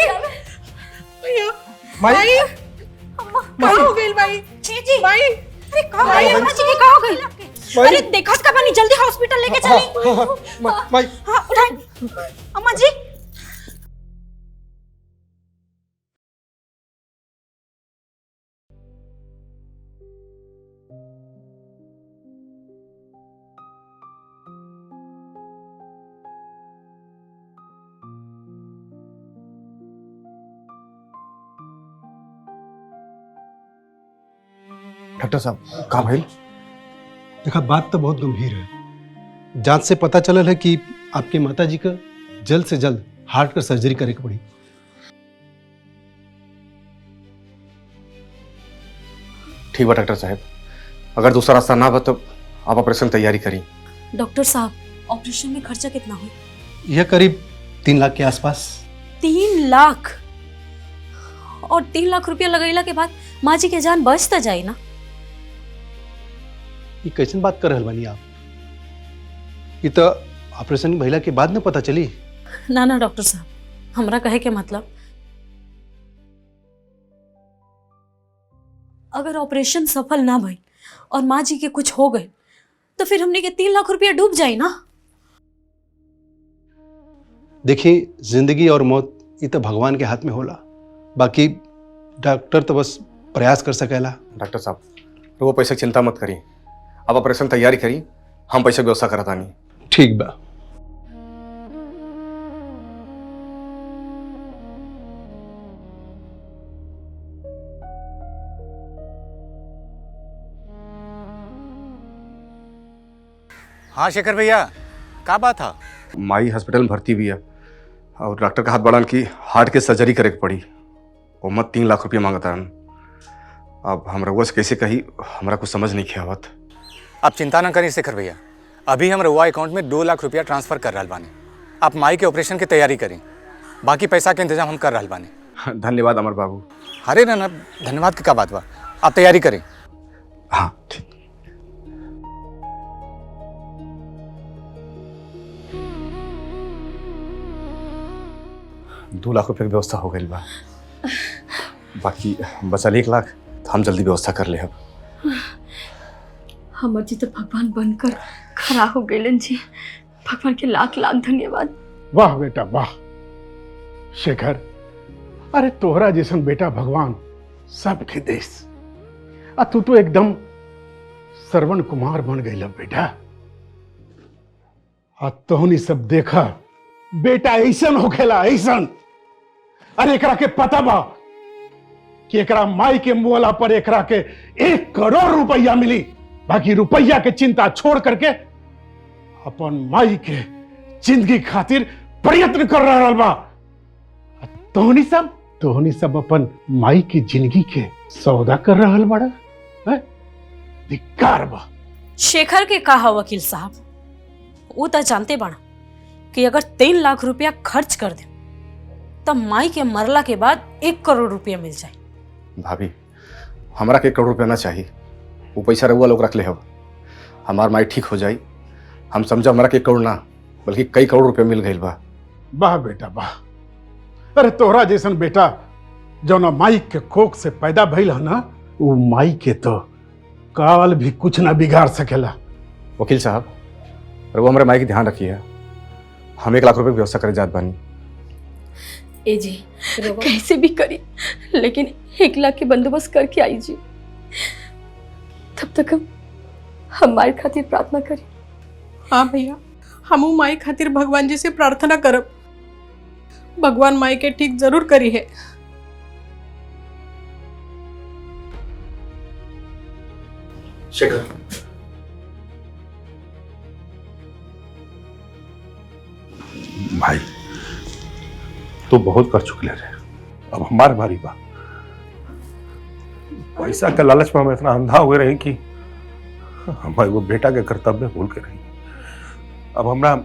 [SPEAKER 8] भैया, भाई क्या हो गई भाई?
[SPEAKER 1] जी
[SPEAKER 8] भाई
[SPEAKER 1] अरे का भाई अम्मा जी की का हो गई? अरे देखा का बनी, जल्दी हॉस्पिटल लेके चली।
[SPEAKER 4] माई
[SPEAKER 1] हाँ उठाई अम्मा जी।
[SPEAKER 4] डॉक्टर साहब का भइल?
[SPEAKER 11] देखा, बात तो बहुत गंभीर है। जांच से पता चलल है कि आपके माताजी का जल्द से जल्द हार्ट का सर्जरी करे के पड़ी।
[SPEAKER 10] ठीक बा डॉक्टर साहब, अगर दूसरा रास्ता ना बा तो आप ऑपरेशन तैयारी करी।
[SPEAKER 1] डॉक्टर साहब ऑपरेशन में खर्चा कितना हुआ?
[SPEAKER 11] यह करीब 3 लाख के आसपास।
[SPEAKER 1] 3 लाख? और 3 लाख रुपया लगैला के बाद माँ जी के जान बच तो जाए ना?
[SPEAKER 11] ये कैसन बात कर रहल बानी आप? ये तो ऑपरेशन भइला के बाद न पता चली।
[SPEAKER 1] ना ना डॉक्टर साहब, हमरा कहे के मतलब अगर ऑपरेशन सफल ना भई और माँ जी के कुछ हो गए तो फिर हमने के 3 लाख रुपया डूब जाए ना।
[SPEAKER 11] देखिए, जिंदगी और मौत ये तो भगवान के हाथ में होला, बाकी डॉक्टर तो बस प्रयास कर सकेला।
[SPEAKER 10] डॉक्टर साहब वो पैसे की चिंता मत करिए, आप ऑपरेशन तैयारी करी, हम पैसे की व्यवस्था कराता नहीं।
[SPEAKER 11] ठीक बा।
[SPEAKER 16] हाँ शेखर भैया, का बात था?
[SPEAKER 10] माई हॉस्पिटल में भर्ती भी है और डॉक्टर का हाथ बढ़ान की हार्ट के सर्जरी करे के पड़ी। वो मत 3 लाख रुपया मांगता है। अब हम रउआ से कैसे कही, हमरा कुछ समझ नहीं किया आवत।
[SPEAKER 16] आप चिंता न करिए शेखर भैया, अभी हम रउआ अकाउंट में 2 लाख रुपया ट्रांसफर कर रहा बानी। आप माई के ऑपरेशन की तैयारी करें, बाकी पैसा के इंतजाम हम कर रहा बानी।
[SPEAKER 10] धन्यवाद अमर बाबू।
[SPEAKER 16] अरे ना धन्यवाद की का बात बा, आप तैयारी करें।
[SPEAKER 10] हाँ ठीक। 2 लाख रुपए की व्यवस्था हो गई बा, बाकी बचल 1 लाख तो हम जल्दी व्यवस्था कर ले। अब
[SPEAKER 7] हमर जी तो भगवान बनकर खड़ा हो गए जी। भगवान के लाख लाख धन्यवाद।
[SPEAKER 5] वाह बेटा वाह। शेखर, अरे तोहरा जैसन बेटा भगवान सबके देश। तू तो एकदम श्रवण कुमार बन गई बेटा। तोहनी सब देखा बेटा ऐसन होखेला ऐसन। अरे एकरा के पता बा कि एकरा माई के मुआला पर एकरा के 1 करोड़ रुपया मिली। बाकी रुपया के चिंता छोड़ करके अपन माई के जिंदगी खातिर प्रयत्न कर रहा बा। तोहनी सब अपन माई की जिंदगी के सौदा कर रहा बड़ा। धिक्कार बा।
[SPEAKER 1] शेखर के कहा वकील साहब, वो तो जानते बना कि अगर 3 लाख रुपया खर्च कर दे तब माई के मरला के बाद 1 करोड़ रुपया मिल जाए।
[SPEAKER 10] भाभी, हमरा के 1 करोड़ रुपया ना चाहिए। वो पैसा रउआ लोग रख ले हो, हमार माई ठीक हो जाई। हम समझा हमरा के 1 करोड़ ना बल्कि कई करोड़ रुपया मिल गई बा।
[SPEAKER 5] वाह बेटा वाह। अरे तोहरा जैसन बेटा जो ना माई के कोख से पैदा भइल है ना, वो माई के तो काल भी कुछ ना बिगाड़ सकेला।
[SPEAKER 10] वकील साहब, रउआ हमारे माई की ध्यान रखिए। हम 1 लाख रुपए की व्यवस्था करे जात बानी।
[SPEAKER 7] ए जी कैसे भी करी, लेकिन 1 लाख के बंदोबस्त करके आई जी। तब तक हम हमारे खातिर प्रार्थना करी।
[SPEAKER 8] हाँ भैया, हमू माई खातिर भगवान जी से प्रार्थना करब। भगवान माई के ठीक जरूर करी है।
[SPEAKER 10] शेखर,
[SPEAKER 5] भाई तो बहुत कर चुके रे, अब हमारे बारी बा। पैसा के लालच में हम इतना अंधा हुए रहे कि हमारे वो बेटा के कर्तव्य भूल के रही। अब हमरा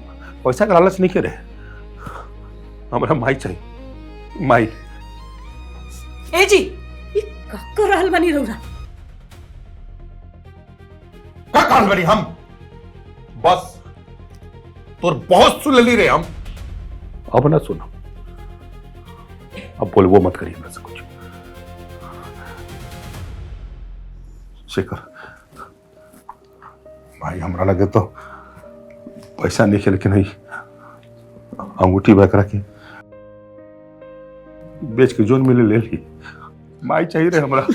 [SPEAKER 5] पैसा का लालच नहीं के रहे, हमरा माई चाहिए। माई
[SPEAKER 1] ए जी, ये का कर रहल बनी रउरा?
[SPEAKER 5] का कान बनी हम? बस तोर बहुत सुन ली रे हम। अब ना सुनो, अब बोलबो मत करिए हमरा से कुछ। शेखर भाई, हमरा लगे तो पैसा नहीं, लेकिन नहीं अंगूठी बकरा के बेच के जोन मिले ले ली। माई चाहिए रे हमरा।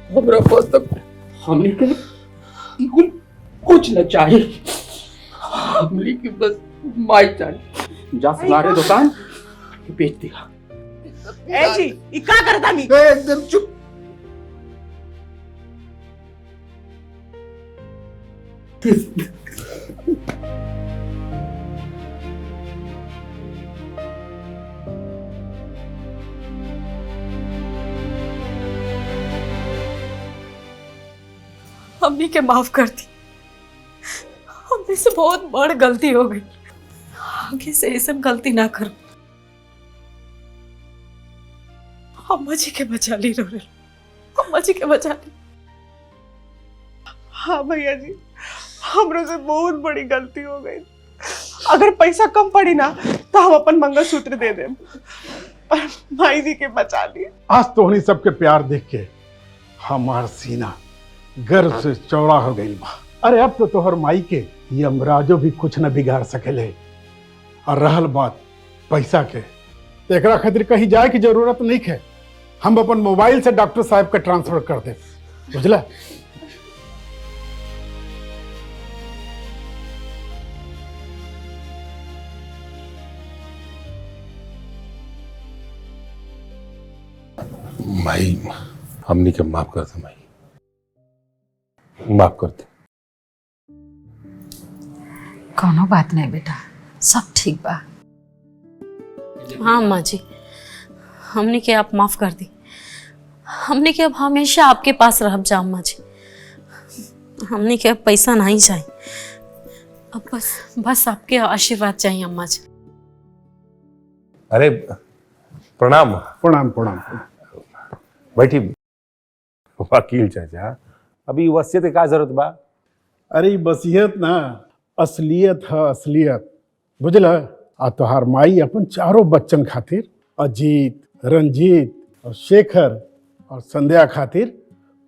[SPEAKER 20] हमरा पास तक हमने के कुछ न चाहिए, हमने की बस माई चाहिए। जा सुनारे दुकान बेच दिया।
[SPEAKER 2] ए जी, ये का करता मी?
[SPEAKER 5] एकदम चुप।
[SPEAKER 1] मम्मी के माफ कर दी, हमने से बहुत बड़ गलती हो गई। आगे से ये सब गलती ना करो। अम्मा जी के बचा ली रोरे, अम्मा जी के बचा ली।
[SPEAKER 2] हाँ भैया जी, हमरो से बहुत बड़ी गलती हो गई। अगर पैसा कम पड़ी ना तो हम अपन मंगलसूत्र दे दें, पर माई जी के बचा लिए।
[SPEAKER 5] आज तोहनी सबके प्यार देख के हमार सीना गर्व से चौड़ा हो गई बा। अरे अब तो तोहर माई के यमराजो भी कुछ न बिगाड़ सकेले। और रहल बात पैसा के, तो एकरा खातिर कहीं जाए की जरूरत नहीं है। हम अपन मोबाइल से डॉक्टर साहब का ट्रांसफर कर दे, बुझला? माई हमनी के माफ कर दे माई, माफ कर दे।
[SPEAKER 9] कोनो बात नहीं बेटा, सब ठीक बा।
[SPEAKER 1] हाँ अम्मा जी, हमने के आप माफ कर दी। हमने के अब हमेशा आपके पास रह जा अम्मा जी। हमने के अब पैसा नहीं चाहिए, अब बस आपके आशीर्वाद चाहिए अम्मा जी।
[SPEAKER 5] अरे प्रणाम।
[SPEAKER 11] प्रणाम प्रणाम।
[SPEAKER 5] बैठी। वकील चाचा, अभी वसीयत के का जरूरत बा?
[SPEAKER 11] अरे वसीयत ना असलियत है, असलियत बुझल। आ तोहार माई अपन चारों बच्चन खातिर अजीत, रंजीत और शेखर और संध्या खातिर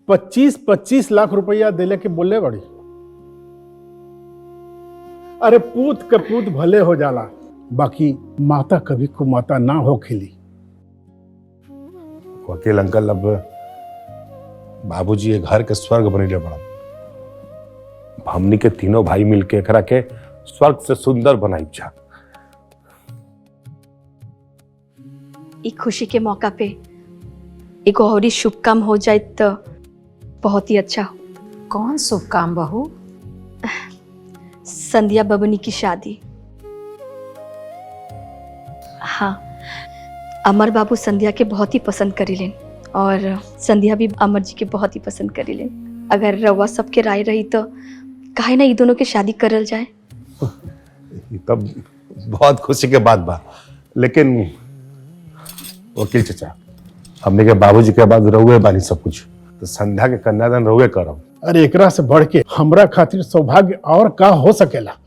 [SPEAKER 11] 25-25 लाख रुपया देले के बोले बड़ी। अरे पूत के पूत भले हो जाला, बाकी माता कभी को माता ना हो खिली।
[SPEAKER 5] वकील अंकल, अब बाबूजी ये घर के स्वर्ग बनेले बड़ा। हमनी के तीनों भाई मिलके एकरा के स्वर्ग से सुंदर बनाई जा।
[SPEAKER 7] ई खुशी के मौका पे एक और ही शुभ काम हो जाए तो बहुत ही अच्छा हो।
[SPEAKER 9] कौन शुभ काम बहू?
[SPEAKER 7] संध्या बबनी की शादी। हाँ, अमर बाबू संध्या के बहुत ही पसंद करीलेन और संध्या भी अमर जी के बहुत ही पसंद करीलेन। अगर रवा सबके राय रही तो काहे ना ये दोनों के शादी करल जाए।
[SPEAKER 5] तब बहुत खुशी के बात बा, लेकिन वकील चाचा, हमने के बाबूजी के बाद रहुए बानी सब कुछ, तो संध्या के कन्यादान रहुए करब।
[SPEAKER 11] अरे एकरा से बढ़ के हमरा खातिर सौभाग्य और का हो सकेला।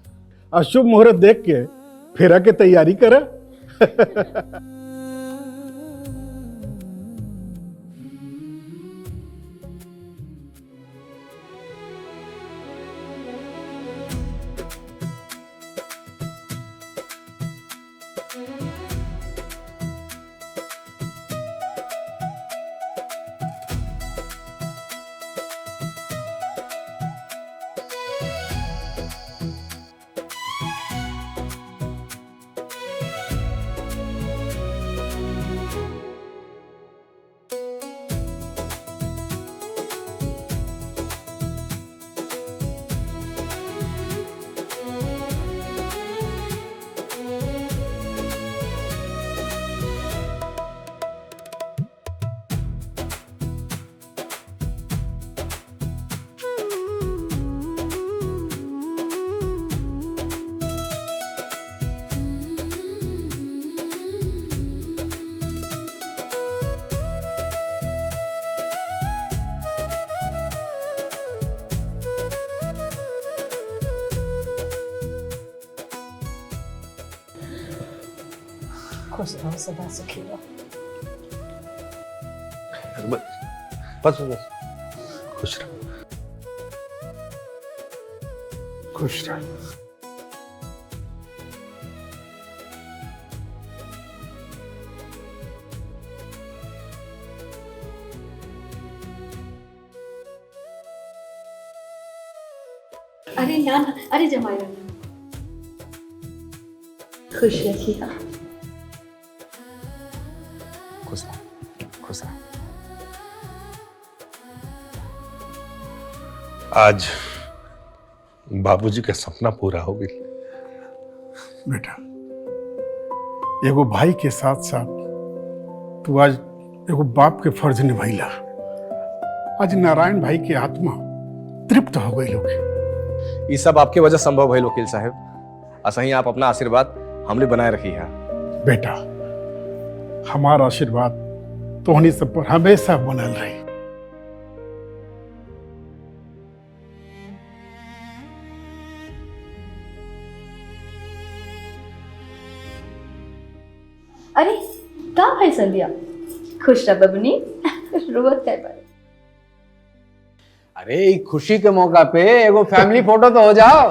[SPEAKER 11] अशुभ मुहूर्त देख के फेरा के तैयारी करे।
[SPEAKER 9] खुश रहो, सदा सुखी रहो।
[SPEAKER 5] बस बस, खुश रहो, खुश रहो।
[SPEAKER 7] अरे ना ना, अरे जमाई रहना, खुश रखिएगा।
[SPEAKER 5] खुश रहो, खुश रहो। आज बाबूजी का सपना पूरा हो गया।
[SPEAKER 11] बेटा, एगो भाई के साथ साथ तू आज एगो बाप के फर्ज निभाइला। आज नारायण भाई की आत्मा तृप्त हो गई लोग।
[SPEAKER 10] ये सब आपके वजह संभव है वकील साहब। असही आप अपना आशीर्वाद हमने बनाए रखी है।
[SPEAKER 11] बेटा, हमारा आशीर्वाद तोहनी सब पर हमेशा बनल रही।
[SPEAKER 7] अरे का भाई संध्या, खुश रह बबनी, रोवत है पर।
[SPEAKER 18] अरे खुशी के मौका पे एगो फैमिली फोटो तो हो जाओ।